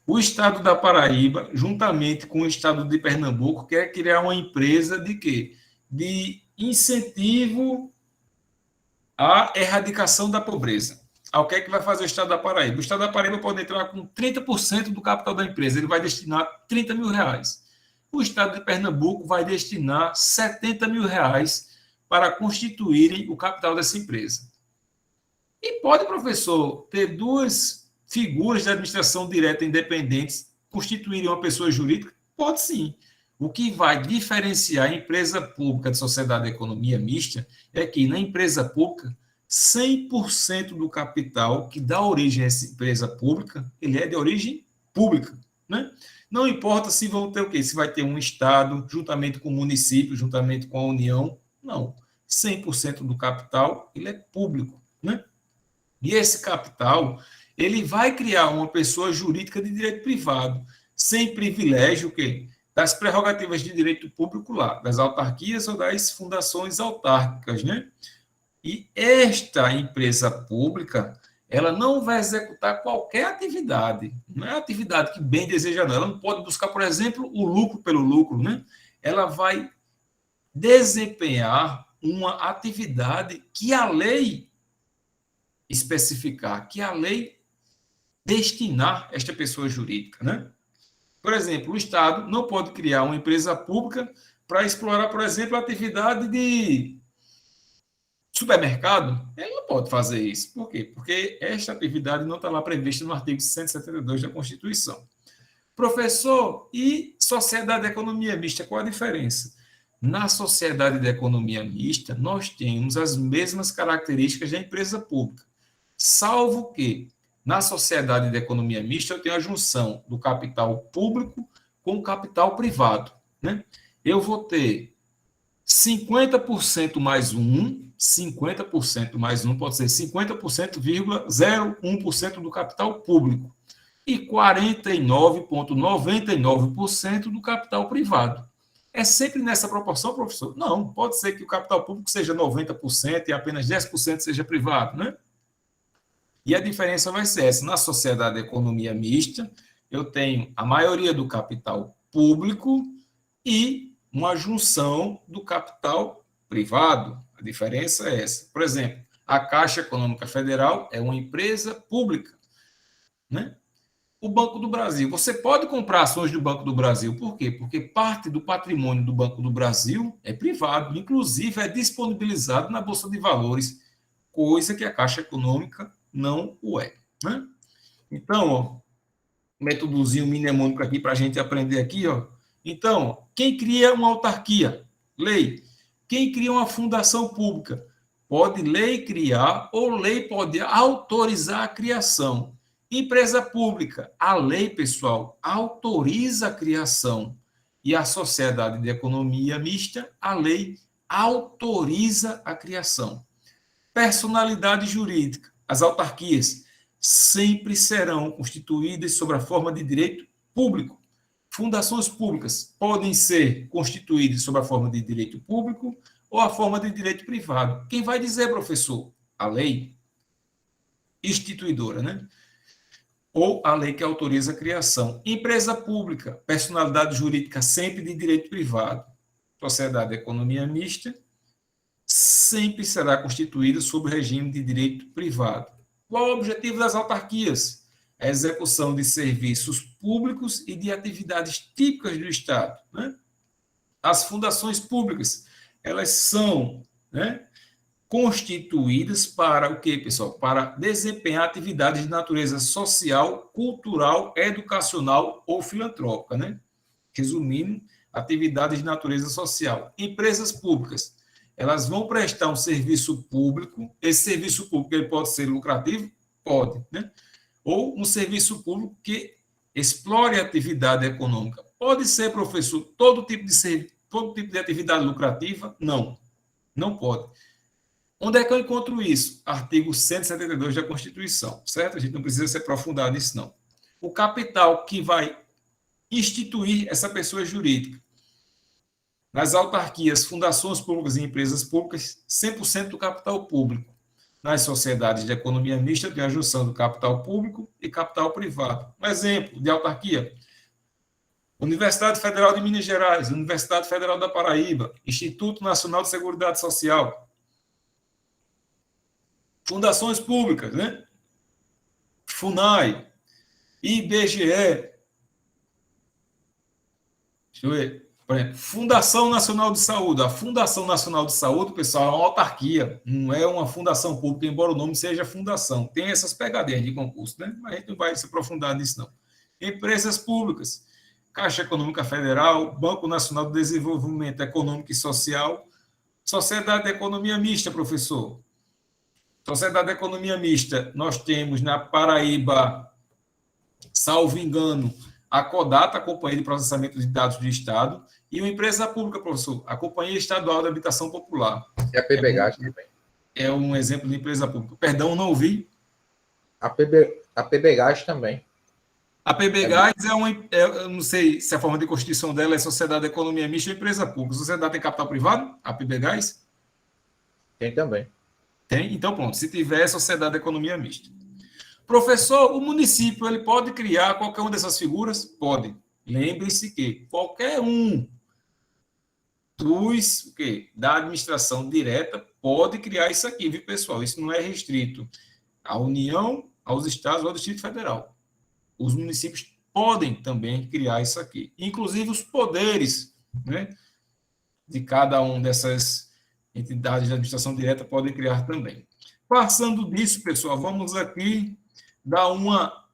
o Estado da Paraíba, juntamente com o Estado de Pernambuco, quer criar uma empresa de quê? De incentivo à erradicação da pobreza. O que é que vai fazer o Estado da Paraíba? O Estado da Paraíba pode entrar com 30% do capital da empresa, ele vai destinar R$30 mil. O Estado de Pernambuco vai destinar R$70 mil para constituírem o capital dessa empresa. E pode, professor, ter duas figuras de administração direta independentes constituírem uma pessoa jurídica? Pode sim. O que vai diferenciar a empresa pública de sociedade de economia mista é que, na empresa pública, 100% do capital que dá origem a essa empresa pública, ele é de origem pública, né? Não importa se vão ter o quê? Se vai ter um Estado, juntamente com o município, juntamente com a União. Não. 100% do capital, ele é público, né? E esse capital, ele vai criar uma pessoa jurídica de direito privado, sem privilégio, o quê? Das prerrogativas de direito público lá, das autarquias ou das fundações autárquicas, né? E esta empresa pública, ela não vai executar qualquer atividade. Não é atividade que bem deseja, não. Ela não pode buscar, por exemplo, o lucro pelo lucro, né? Ela vai desempenhar uma atividade que a lei especificar, que a lei destinar esta pessoa jurídica, né? Por exemplo, o Estado não pode criar uma empresa pública para explorar, por exemplo, a atividade de supermercado. Ele não pode fazer isso. Por quê? Porque esta atividade não está lá prevista no artigo 172 da Constituição. Professor, e sociedade de economia mista, qual a diferença? Na sociedade de economia mista, nós temos as mesmas características da empresa pública, salvo que, na sociedade de economia mista, eu tenho a junção do capital público com o capital privado, né? Eu vou ter 50% mais 50% mais 1 pode ser 50,01% do capital público e 49,99% do capital privado. É sempre nessa proporção, professor? Não, pode ser que o capital público seja 90% e apenas 10% seja privado, né? E a diferença vai ser essa. Na sociedade de economia mista, eu tenho a maioria do capital público e uma junção do capital privado. A diferença é essa. Por exemplo, a Caixa Econômica Federal é uma empresa pública, né? O Banco do Brasil. Você pode comprar ações do Banco do Brasil. Por quê? Porque parte do patrimônio do Banco do Brasil é privado, inclusive é disponibilizado na Bolsa de Valores, coisa que a Caixa Econômica não o é, né? Então, métodozinho mnemônico aqui para a gente aprender aqui, Então, quem cria uma autarquia? Lei. Quem cria uma fundação pública? Pode lei criar ou lei pode autorizar a criação. Empresa pública, a lei, pessoal, autoriza a criação. E a sociedade de economia mista, a lei autoriza a criação. Personalidade jurídica, as autarquias sempre serão constituídas sob a forma de direito público. Fundações públicas podem ser constituídas sob a forma de direito público ou a forma de direito privado. Quem vai dizer, professor? A lei instituidora, né? Ou a lei que autoriza a criação. Empresa pública, personalidade jurídica sempre de direito privado. Sociedade de economia mista sempre será constituída sob o regime de direito privado. Qual o objetivo das autarquias? A execução de serviços públicos e de atividades típicas do Estado, né? As fundações públicas, elas são, né, constituídas para o quê, pessoal? Para desempenhar atividades de natureza social, cultural, educacional ou filantrópica, né? Resumindo, atividades de natureza social. Empresas públicas, elas vão prestar um serviço público. Esse serviço público ele pode ser lucrativo? Pode, né? Ou um serviço público que explore a atividade econômica. Pode ser, professor, todo tipo de atividade lucrativa? Não, não pode. Onde é que eu encontro isso? Artigo 172 da Constituição, certo? A gente não precisa se aprofundar nisso, não. O capital que vai instituir essa pessoa jurídica. Nas autarquias, fundações públicas e empresas públicas, 100% do capital público. Nas sociedades de economia mista, tem a junção do capital público e capital privado. Um exemplo de autarquia: Universidade Federal de Minas Gerais, Universidade Federal da Paraíba, Instituto Nacional de Seguridade Social. Fundações públicas, né? FUNAI, IBGE. Deixa eu ver. Por exemplo, Fundação Nacional de Saúde. A Fundação Nacional de Saúde, pessoal, é uma autarquia, não é uma fundação pública, embora o nome seja fundação. Tem essas pegadinhas de concurso, né? Mas a gente não vai se aprofundar nisso, não. Empresas públicas, Caixa Econômica Federal, Banco Nacional de Desenvolvimento Econômico e Social, Sociedade de Economia Mista, professor. Sociedade de Economia Mista, nós temos na Paraíba, salvo engano, a CODATA, a Companhia de Processamento de Dados do Estado, e uma empresa pública, professor, a Companhia Estadual de Habitação Popular. E a PBGás também. É um exemplo de empresa pública. Perdão, não ouvi. A PBGás também. A PBGás eu não sei se a forma de constituição dela é Sociedade de Economia Mista ou empresa pública. Sociedade tem capital privado? A PBGás? Tem também. Tem? Então, pronto. Se tiver, é Sociedade de Economia Mista. Professor, o município ele pode criar qualquer uma dessas figuras? Pode. Lembre-se que qualquer um da administração direta pode criar isso aqui, viu, pessoal? Isso não é restrito à União, aos estados ou ao Distrito Federal. Os municípios podem também criar isso aqui. Inclusive os poderes, né, de cada uma dessas entidades de administração direta podem criar também. Passando disso, pessoal, vamos aqui dar uma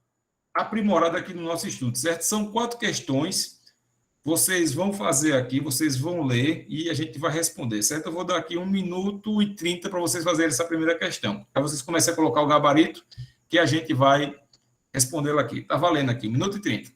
aprimorada aqui no nosso estudo, certo? São 4 questões. Vocês vão fazer aqui, vocês vão ler e a gente vai responder, certo? Eu vou dar aqui 1 minuto e 30 para vocês fazerem essa primeira questão. Para vocês começarem a colocar o gabarito, que a gente vai respondê-la aqui. Está valendo aqui, 1 minuto e 30.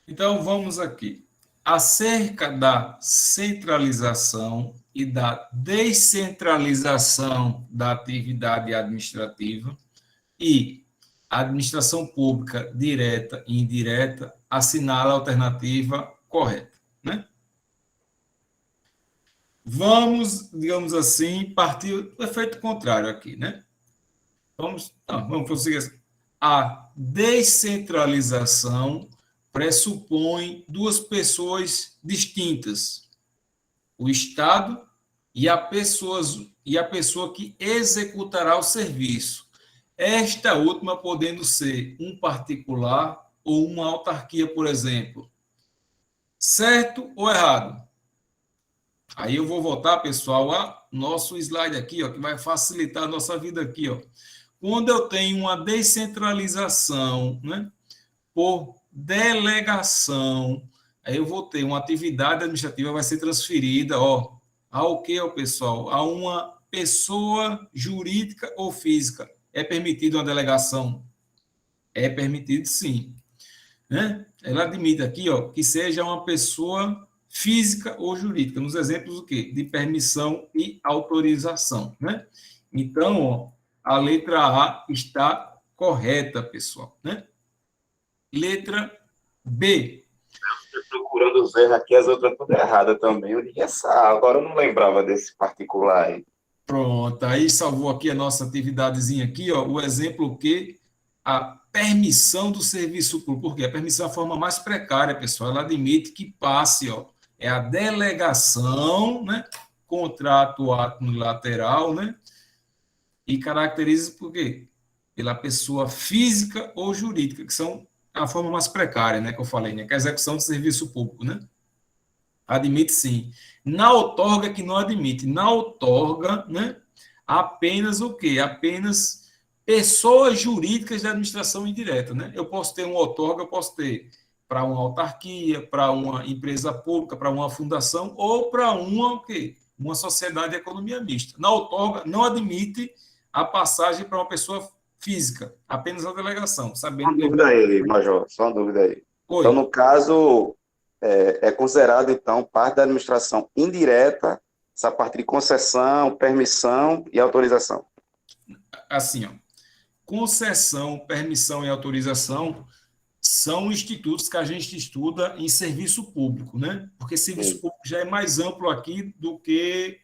Então, vamos aqui. Acerca da centralização e da descentralização da atividade administrativa e a administração pública direta e indireta, assinala a alternativa correta, né? Vamos, digamos assim, partir do efeito contrário aqui, né? Vamos prosseguir assim. A descentralização pressupõe duas pessoas distintas, o Estado e a pessoa que executará o serviço. Esta última podendo ser um particular ou uma autarquia, por exemplo. Certo ou errado? Aí eu vou voltar, pessoal, a nosso slide aqui, ó, que vai facilitar a nossa vida aqui, ó. Quando eu tenho uma descentralização, né, por delegação, aí eu vou ter uma atividade administrativa vai ser transferida, ó, ao que, ó, pessoal? A uma pessoa jurídica ou física. É permitido uma delegação? É permitido, sim. Né? Ela admite aqui, ó, que seja uma pessoa física ou jurídica, nos exemplos do quê? De permissão e autorização, né? Então, ó, a letra A está correta, pessoal, né? Letra B. Procurando os erros aqui, as outras tudo errada também. Eu disse, agora eu não lembrava desse particular aí. Pronto, aí salvou aqui a nossa atividadezinha aqui, ó, o exemplo que a permissão do serviço público, porque a permissão é a forma mais precária, pessoal, ela admite que passe, ó, é a delegação, né, contrato ato unilateral, né, e caracteriza por quê? Pela pessoa física ou jurídica, que são a forma mais precária, né, que eu falei, né, que é a execução do serviço público, né, admite sim. Na outorga que não admite. Na outorga, né, apenas o quê? Apenas pessoas jurídicas de administração indireta, né? Eu posso ter uma outorga, eu posso ter para uma autarquia, para uma empresa pública, para uma fundação ou para uma o quê? Uma sociedade de economia mista. Na outorga não admite a passagem para uma pessoa física, apenas a delegação, sabendo. Uma dúvida aí, Major, só uma dúvida aí. Oi. Então, no caso, é considerado, então, parte da administração indireta, essa parte de concessão, permissão e autorização. Assim, ó, concessão, permissão e autorização são institutos que a gente estuda em serviço público, né? Porque serviço público já é mais amplo aqui do que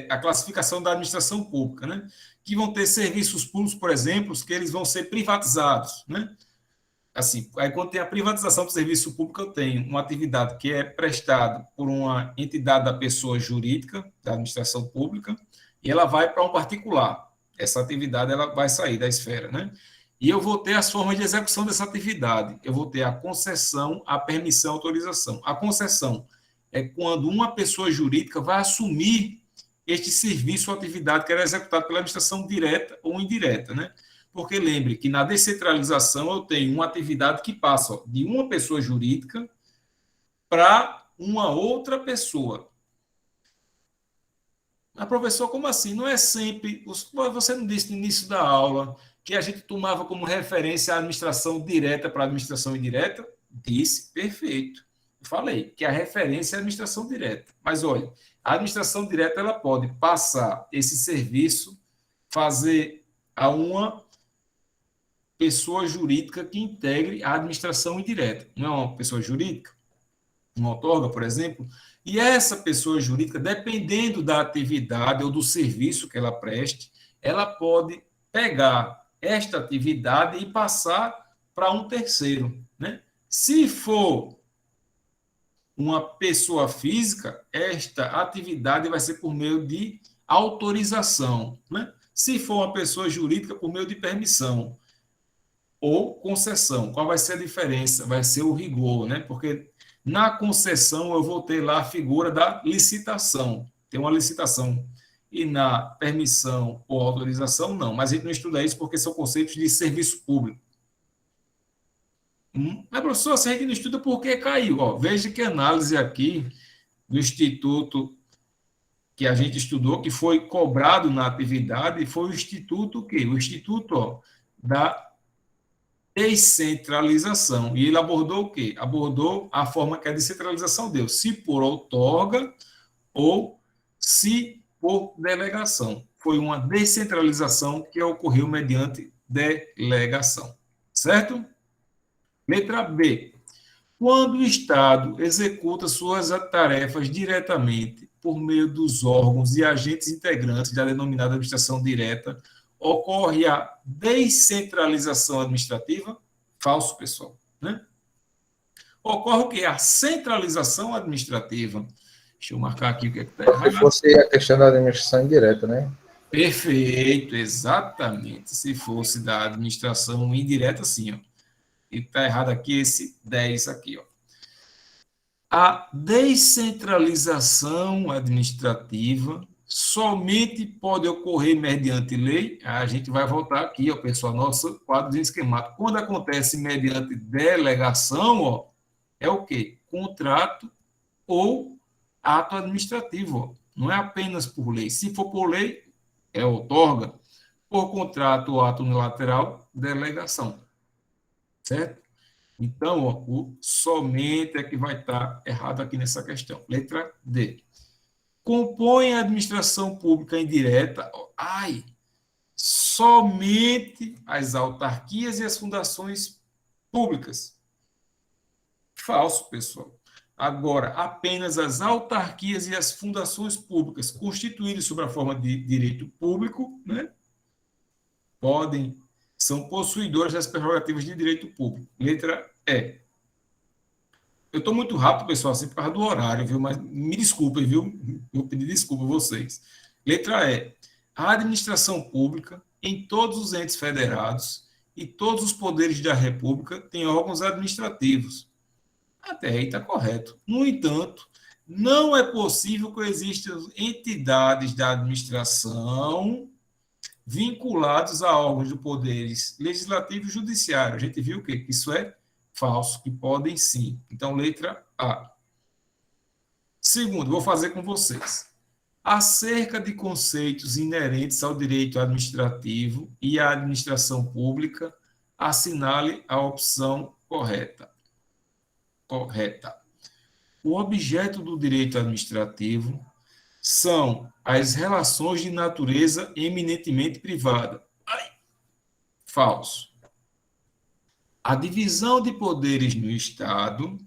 a classificação da administração pública, né? Que vão ter serviços públicos, por exemplo, que eles vão ser privatizados, né? Assim, aí quando tem a privatização do serviço público, eu tenho uma atividade que é prestada por uma entidade da pessoa jurídica, da administração pública, e ela vai para um particular. Essa atividade ela vai sair da esfera, né? E eu vou ter as formas de execução dessa atividade. Eu vou ter a concessão, a permissão, a autorização. A concessão é quando uma pessoa jurídica vai assumir este serviço ou atividade que era executada pela administração direta ou indireta, né? Porque lembre que na descentralização eu tenho uma atividade que passa de uma pessoa jurídica para uma outra pessoa. Mas, professor, como assim? Não é sempre. Você não disse no início da aula que a gente tomava como referência a administração direta para a administração indireta? Disse, perfeito. Eu falei que a referência é a administração direta. Mas, olha, a administração direta ela pode passar esse serviço, fazer a uma pessoa jurídica que integre a administração indireta. Não é uma pessoa jurídica? Uma outorga, por exemplo? E essa pessoa jurídica, dependendo da atividade ou do serviço que ela preste, ela pode pegar esta atividade e passar para um terceiro, né? Se for uma pessoa física, esta atividade vai ser por meio de autorização, né? Se for uma pessoa jurídica, por meio de permissão ou concessão. Qual vai ser a diferença? Vai ser o rigor, né? Porque na concessão eu vou ter lá a figura da licitação. Tem uma licitação. E na permissão ou autorização, não. Mas a gente não estuda isso porque são conceitos de serviço público. Mas, professor, se a gente não estuda, por que caiu? Ó, veja que análise aqui do instituto que a gente estudou, que foi cobrado na atividade, foi o instituto o quê? O instituto, ó, da descentralização. E ele abordou o quê? Abordou a forma que a descentralização deu, se por outorga ou se por delegação. Foi uma descentralização que ocorreu mediante delegação. Certo? Letra B. Quando o Estado executa suas tarefas diretamente por meio dos órgãos e agentes integrantes da denominada administração direta, ocorre a descentralização administrativa? Falso, pessoal. Né? Ocorre o quê? A centralização administrativa. Deixa eu marcar aqui o que está errado. Se fosse a questão da administração indireta, né? Perfeito, exatamente. Se fosse da administração indireta, sim. Ó. E está errado aqui esse 10 aqui. Ó. A descentralização administrativa somente pode ocorrer mediante lei. A gente vai voltar aqui, ó, pessoal, nosso quadro esquemático. Quando acontece mediante delegação, ó, é o quê? Contrato ou ato administrativo. Ó. Não é apenas por lei. Se for por lei, é outorga. Por contrato ou ato unilateral, delegação. Certo? Então, ó, o somente é que vai estar errado aqui nessa questão. Letra D. Compõe a administração pública indireta, somente as autarquias e as fundações públicas. Falso, pessoal. Agora, apenas as autarquias e as fundações públicas constituídas sob a forma de direito público, né, são possuidoras das prerrogativas de direito público. Letra E. Eu estou muito rápido, pessoal, assim por causa do horário, viu? Mas me desculpem, viu? Vou pedir desculpa a vocês. Letra E. A administração pública, em todos os entes federados e todos os poderes da República, tem órgãos administrativos. Até aí está correto. No entanto, não é possível que existam entidades da administração vinculados a órgãos de poderes legislativo e judiciário. A gente viu o quê? Que isso é falso, que podem sim. Então, letra A. Segundo, vou fazer com vocês. Acerca de conceitos inerentes ao direito administrativo e à administração pública, assinale a opção correta. Correta. O objeto do direito administrativo são as relações de natureza eminentemente privada. Falso. A divisão de poderes no Estado,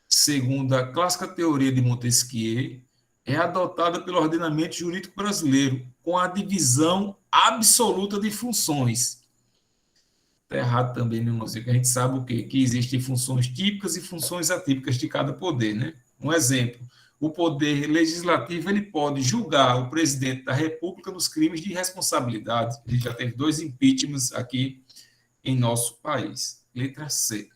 segundo a clássica teoria de Montesquieu, é adotada pelo ordenamento jurídico brasileiro, com a divisão absoluta de funções. Está errado também, meu irmãozinho, que a gente sabe o quê? Que existem funções típicas e funções atípicas de cada poder, né? Um exemplo, o poder legislativo ele pode julgar o presidente da República nos crimes de irresponsabilidade. A gente já teve 2 impeachments aqui em nosso país. Letra C.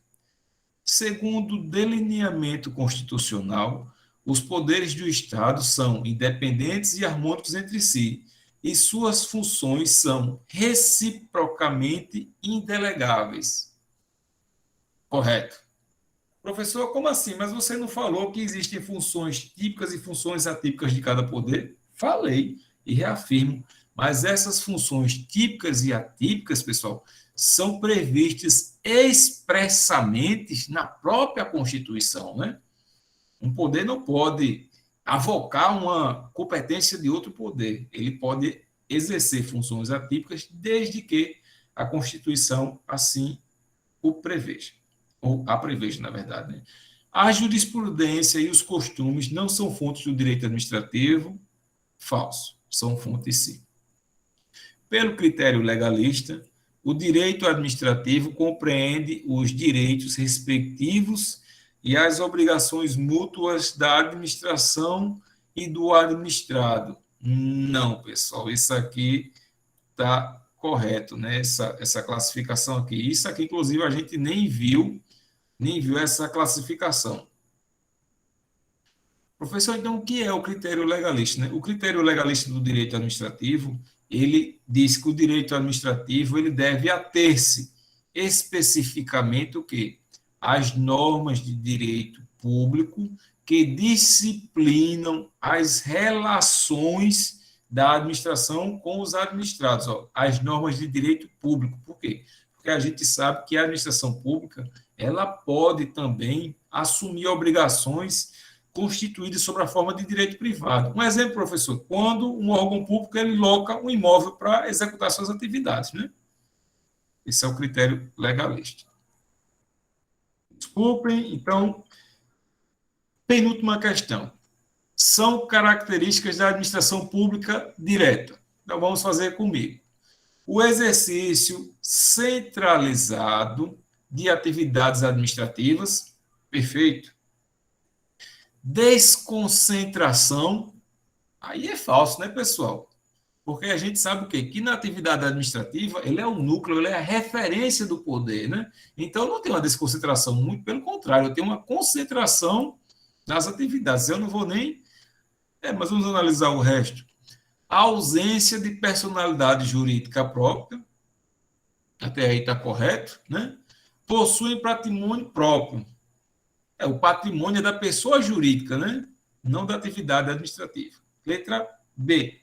Segundo o delineamento constitucional, os poderes do Estado são independentes e harmônicos entre si, e suas funções são reciprocamente indelegáveis. Correto. Professor, como assim? Mas você não falou que existem funções típicas e funções atípicas de cada poder? Falei e reafirmo. Mas essas funções típicas e atípicas, pessoal, são previstas expressamente na própria Constituição, né? Um poder não pode avocar uma competência de outro poder. Ele pode exercer funções atípicas desde que a Constituição assim o preveja. Ou a preveja, na verdade. Né? A jurisprudência e os costumes não são fontes do direito administrativo? Falso. São fontes, sim. Pelo critério legalista, o direito administrativo compreende os direitos respectivos e as obrigações mútuas da administração e do administrado. Não, pessoal, isso aqui está correto, né? Essa classificação aqui. Isso aqui, inclusive, a gente nem viu essa classificação. Professor, então, o que é o critério legalista? Né? O critério legalista do direito administrativo, ele diz que o direito administrativo ele deve ater-se especificamente o quê? As normas de direito público que disciplinam as relações da administração com os administrados. Ó, as normas de direito público. Por quê? porque a gente sabe que a administração pública ela pode também assumir obrigações constituídas sob a forma de direito privado. Um exemplo, professor, quando um órgão público ele loca um imóvel para executar suas atividades, né? Esse é o critério legalista. Desculpem, então, penúltima questão. São características da administração pública direta. Então, vamos fazer comigo. O exercício centralizado de atividades administrativas, perfeito. Desconcentração, aí é falso, né, pessoal? Porque a gente sabe o quê? Que na atividade administrativa, ele é o núcleo, ele é a referência do poder, né? Então, não tem uma desconcentração, muito pelo contrário, eu tenho uma concentração nas atividades. Eu não vou nem... mas vamos analisar o resto. A ausência de personalidade jurídica própria, até aí está correto, né? Possuem patrimônio próprio. O patrimônio é da pessoa jurídica, né? Não da atividade administrativa. Letra B.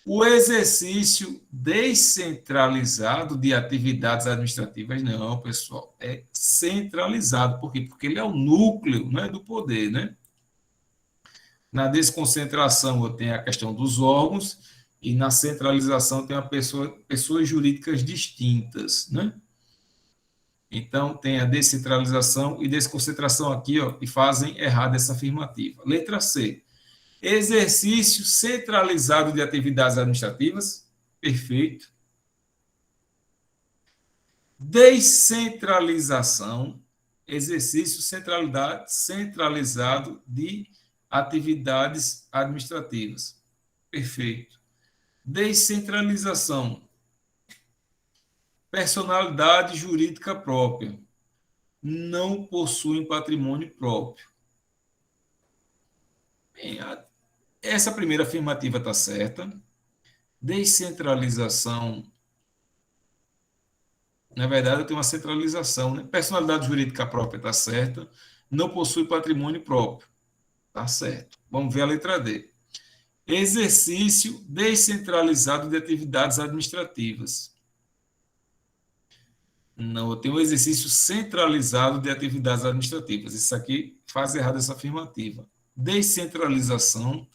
O exercício descentralizado de atividades administrativas, não, pessoal, é centralizado. Por quê? Porque ele é o núcleo, né, do poder, né? Na desconcentração, eu tenho a questão dos órgãos, e na centralização, tem pessoas jurídicas distintas, né? Então, tem a descentralização e desconcentração aqui, ó, que fazem errado essa afirmativa. Letra C. Exercício centralizado de atividades administrativas, perfeito. Descentralização, exercício centralizado de atividades administrativas, perfeito. Descentralização, personalidade jurídica própria, não possuem patrimônio próprio. Bem, essa primeira afirmativa está certa. Descentralização, na verdade, eu tenho uma centralização, né? Personalidade jurídica própria está certa. Não possui patrimônio próprio. Está certo. Vamos ver a letra D. Exercício descentralizado de atividades administrativas. Não, eu tenho um exercício centralizado de atividades administrativas. Isso aqui faz errado essa afirmativa. Descentralização,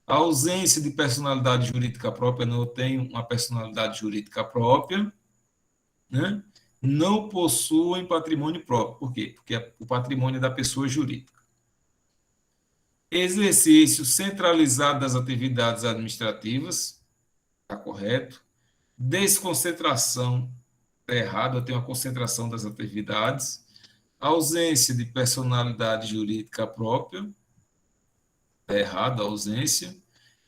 a ausência de personalidade jurídica própria, não, eu tenho uma personalidade jurídica própria, né? Não possuem patrimônio próprio. Por quê? Porque o patrimônio é da pessoa jurídica. Exercício centralizado das atividades administrativas, está correto. Desconcentração, está errado, eu tenho uma concentração das atividades. Ausência de personalidade jurídica própria, está errado a ausência.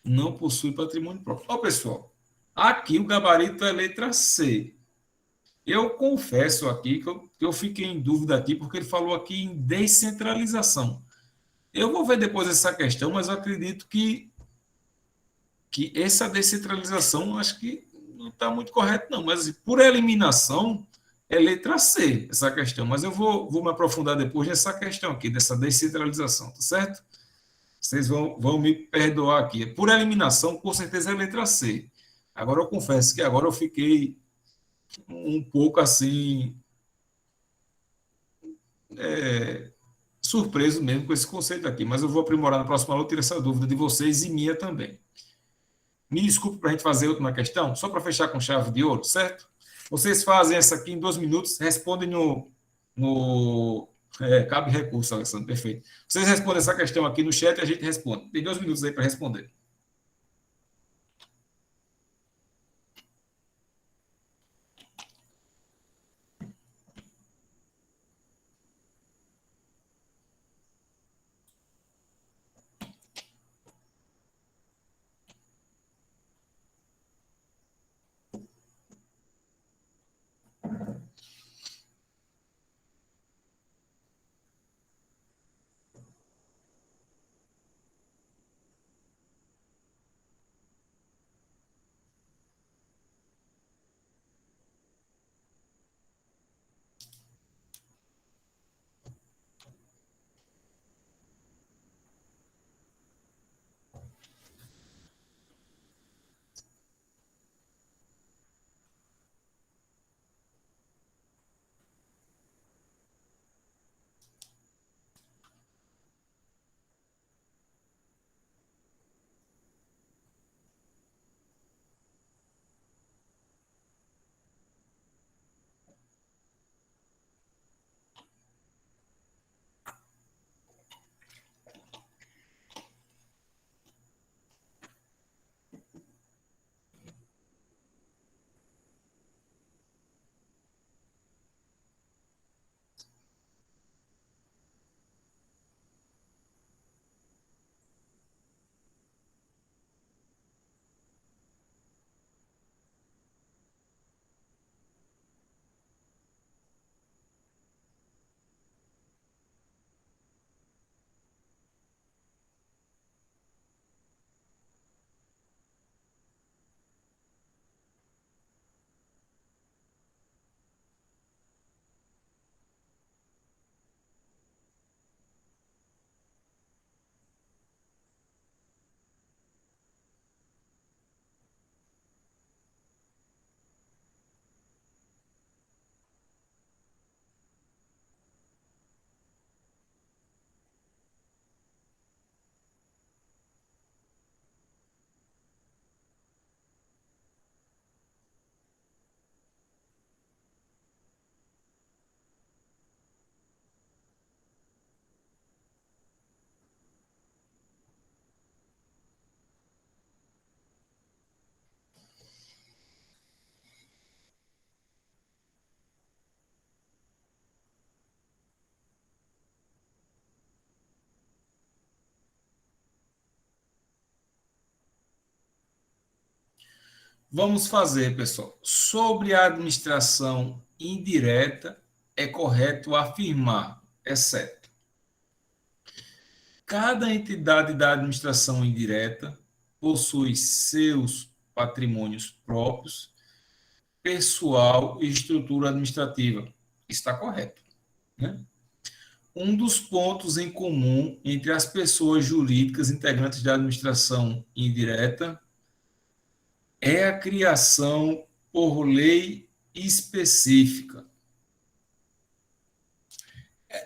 Não possui patrimônio próprio. Ó, pessoal, aqui o gabarito é letra C. Eu confesso aqui que eu fiquei em dúvida aqui, porque ele falou aqui em descentralização. Eu vou ver depois essa questão, mas eu acredito que essa descentralização, acho que não está muito correto, não. Mas por eliminação, é letra C essa questão. Mas eu vou me aprofundar depois nessa questão aqui, dessa descentralização, tá certo? Vocês vão me perdoar aqui. Por eliminação, com certeza é letra C. Agora eu confesso que agora eu fiquei um pouco assim surpreso mesmo com esse conceito aqui, mas eu vou aprimorar na próxima aula, tirar essa dúvida de vocês e minha também. Me desculpe para a gente fazer a última questão, só para fechar com chave de ouro, certo? Vocês fazem essa aqui em 2 minutos, respondem cabe recurso, Alessandro, perfeito. Vocês respondem essa questão aqui no chat e a gente responde. Tem 2 minutos aí para responder. vamos fazer, pessoal? Sobre a administração indireta, é correto afirmar, exceto cada entidade da administração indireta possui seus patrimônios próprios, pessoal e estrutura administrativa. Está correto, né? Um dos pontos em comum entre as pessoas jurídicas integrantes da administração indireta é a criação por lei específica.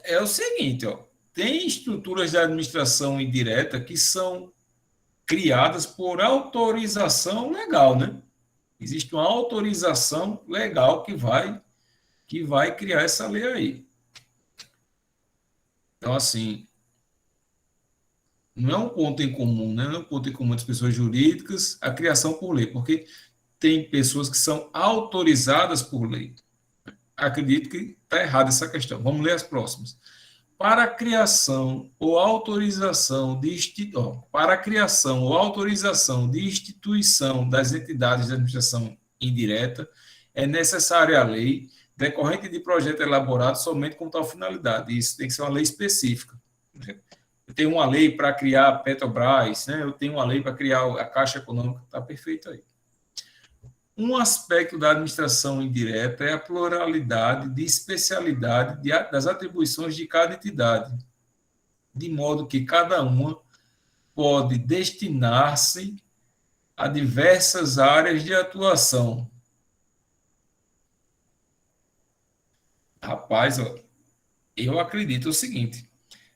É o seguinte, ó, tem estruturas de administração indireta que são criadas por autorização legal, né? Existe uma autorização legal que vai criar essa lei aí. Então, assim, não é um ponto em comum, né? Não é um ponto em comum das pessoas jurídicas a criação por lei, porque tem pessoas que são autorizadas por lei. Acredito que está errada essa questão. Vamos ler as próximas. Para a criação ou autorização de instituição das entidades de administração indireta, é necessária a lei decorrente de projeto elaborado somente com tal finalidade. Isso tem que ser uma lei específica. Eu tenho uma lei para criar a Petrobras, né? Eu tenho uma lei para criar a Caixa Econômica, está perfeito aí. Um aspecto da administração indireta é a pluralidade de especialidade das atribuições de cada entidade, de modo que cada uma pode destinar-se a diversas áreas de atuação. Rapaz, ó, eu acredito o seguinte,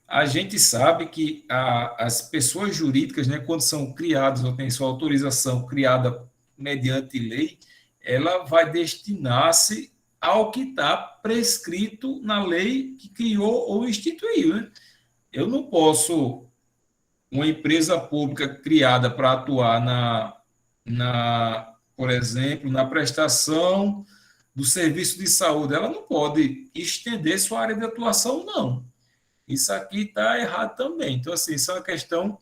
a gente sabe que as pessoas jurídicas, né, quando são criadas ou têm sua autorização criada mediante lei, ela vai destinar-se ao que está prescrito na lei que criou ou instituiu, né? Eu não posso, uma empresa pública criada para atuar por exemplo, na prestação do serviço de saúde, ela não pode estender sua área de atuação, não. Isso aqui está errado também. Então, assim, isso é uma questão,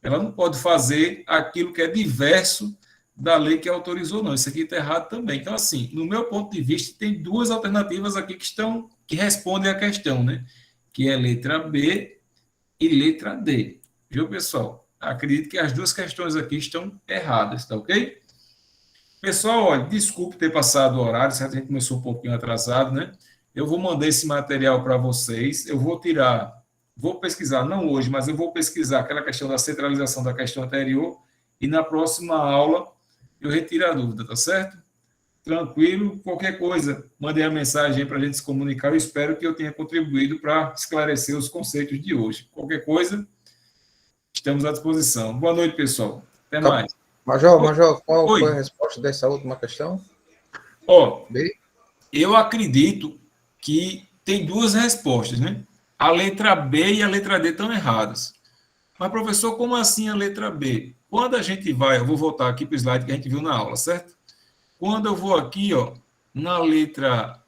ela não pode fazer aquilo que é diverso da lei que autorizou, não. Isso aqui está errado também. Então, assim, no meu ponto de vista, tem duas alternativas aqui que respondem à questão, né? Que é letra B e letra D. Viu, pessoal? Acredito que as duas questões aqui estão erradas, tá ok? Pessoal, olha, desculpe ter passado o horário, certo? A gente começou um pouquinho atrasado, né? Eu vou mandar esse material para vocês, eu vou pesquisar, não hoje, mas eu vou pesquisar aquela questão da centralização da questão anterior e na próxima aula eu retiro a dúvida, tá certo? Tranquilo, qualquer coisa, mandem a mensagem para a gente se comunicar, eu espero que eu tenha contribuído para esclarecer os conceitos de hoje. Qualquer coisa, estamos à disposição. Boa noite, pessoal. Até mais. Major, qual foi a resposta dessa última questão? Ó, eu acredito que tem duas respostas, né? A letra B e a letra D estão erradas. Mas, professor, como assim a letra B? Quando a gente vai, eu vou voltar aqui para o slide que a gente viu na aula, certo? Quando eu vou aqui, ó, na letra...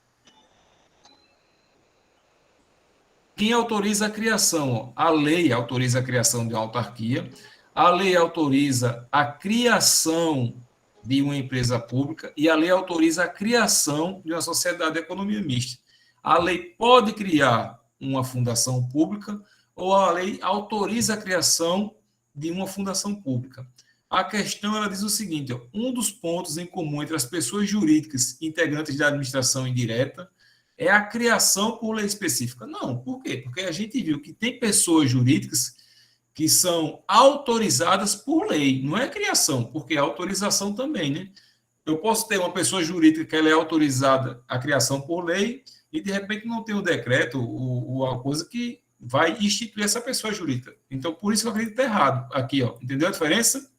Quem autoriza a criação? Ó? A lei autoriza a criação de uma autarquia, a lei autoriza a criação de uma empresa pública e a lei autoriza a criação de uma sociedade de economia mista. A lei pode criar uma fundação pública ou a lei autoriza a criação de uma fundação pública. A questão, ela diz o seguinte, ó, um dos pontos em comum entre as pessoas jurídicas integrantes da administração indireta é a criação por lei específica. Não, por quê? Porque a gente viu que tem pessoas jurídicas que são autorizadas por lei, não é criação, porque é autorização também, né? Eu posso ter uma pessoa jurídica que ela é autorizada a criação por lei e, de repente, não tem um decreto ou uma coisa que vai instituir essa pessoa jurídica. Então, por isso que eu acredito que está errado aqui, ó. Entendeu a diferença?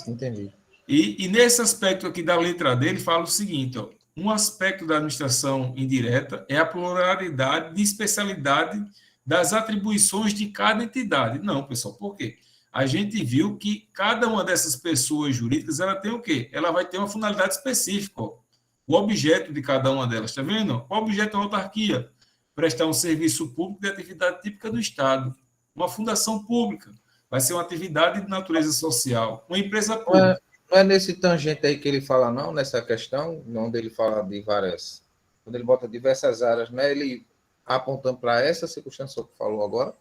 Entendi. E nesse aspecto aqui da letra D, ele fala o seguinte, ó, um aspecto da administração indireta é a pluralidade de especialidade das atribuições de cada entidade. Não, pessoal, por quê? A gente viu que cada uma dessas pessoas jurídicas, ela tem o quê? Ela vai ter uma finalidade específica, ó. O objeto de cada uma delas, está vendo? O objeto é uma autarquia, prestar um serviço público de atividade típica do Estado. Uma fundação pública vai ser uma atividade de natureza social. Uma empresa pública não é nesse tangente aí que ele fala, não, nessa questão, onde ele fala de várias. Quando ele bota diversas áreas, não é ele apontando para essa circunstância que falou agora?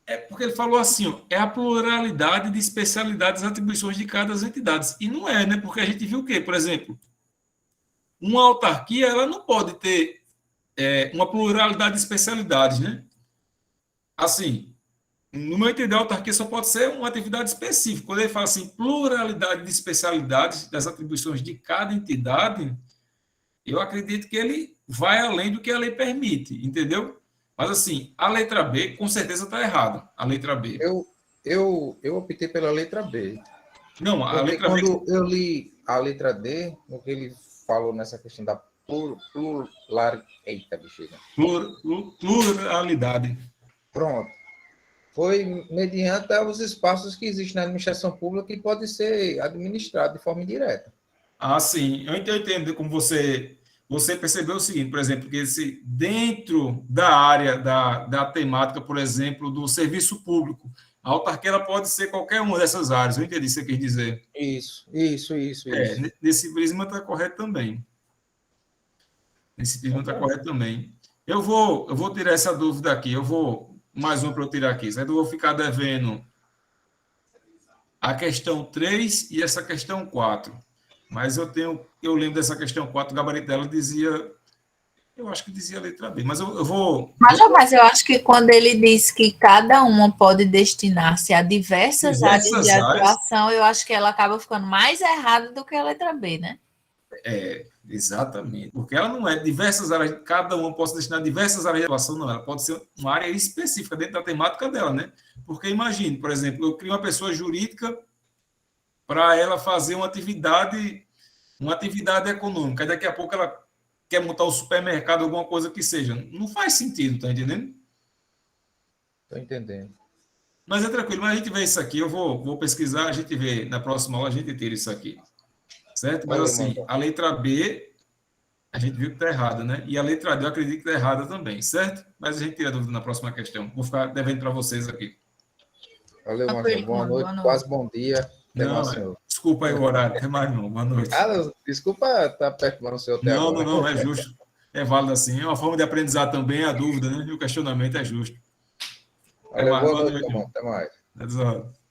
É porque ele falou assim, ó, é a pluralidade de especialidades e atribuições de cada das entidades. E não é, né? Porque a gente viu o quê? Por exemplo, uma autarquia ela não pode ter uma pluralidade de especialidades, né? Assim, no meu entender, a autarquia só pode ser uma atividade específica. Quando ele fala assim, pluralidade de especialidades das atribuições de cada entidade, eu acredito que ele vai além do que a lei permite, entendeu? Mas, assim, a letra B, com certeza está errada, a letra B. Eu optei pela letra B. Não, a Porque letra B... quando eu li a letra D, no que ele falou nessa questão da Eita, bexiga. Pluralidade. Pronto. Foi mediante os espaços que existem na administração pública que pode ser administrado de forma indireta. Ah, sim. Eu entendo como você percebeu o seguinte, por exemplo, que dentro da área da temática, por exemplo, do serviço público, a autarquia ela pode ser qualquer uma dessas áreas. Eu entendi o que você quis dizer. Isso. Nesse prisma está correto também. Eu vou tirar essa dúvida aqui. Mais uma para eu tirar aqui. Certo? Eu vou ficar devendo a questão 3 e essa questão 4. Mas eu lembro dessa questão 4, o gabarito dela dizia, eu acho que dizia a letra B, mas eu vou... Mas eu acho que quando ele diz que cada uma pode destinar-se a diversas áreas de atuação, eu acho que ela acaba ficando mais errada do que a letra B, né? Exatamente. Porque ela não é diversas áreas, cada uma pode destinar a diversas áreas de atuação, não. Ela pode ser uma área específica dentro da temática dela, né? Porque imagine, por exemplo, eu crio uma pessoa jurídica para ela fazer uma atividade econômica. Aí daqui a pouco ela quer montar um supermercado, alguma coisa que seja. Não faz sentido, tá entendendo? Estou entendendo. Mas é tranquilo, mas a gente vê isso aqui, eu vou pesquisar, a gente vê, na próxima aula a gente tira isso aqui. Certo? Mas assim, a letra B, a gente viu que está errada, né? E a letra D eu acredito que está errada também, certo? Mas a gente tira a dúvida na próxima questão. Vou ficar devendo para vocês aqui. Valeu, Major. Boa noite, quase bom dia. Desculpa aí o horário, até mais não. Boa noite. Desculpa estar perturbando o seu tempo. Não, é justo. É válido assim. É uma forma de aprendizado também, a dúvida, né? E o questionamento é justo. Valeu, boa noite, irmão. Até mais. Até mais.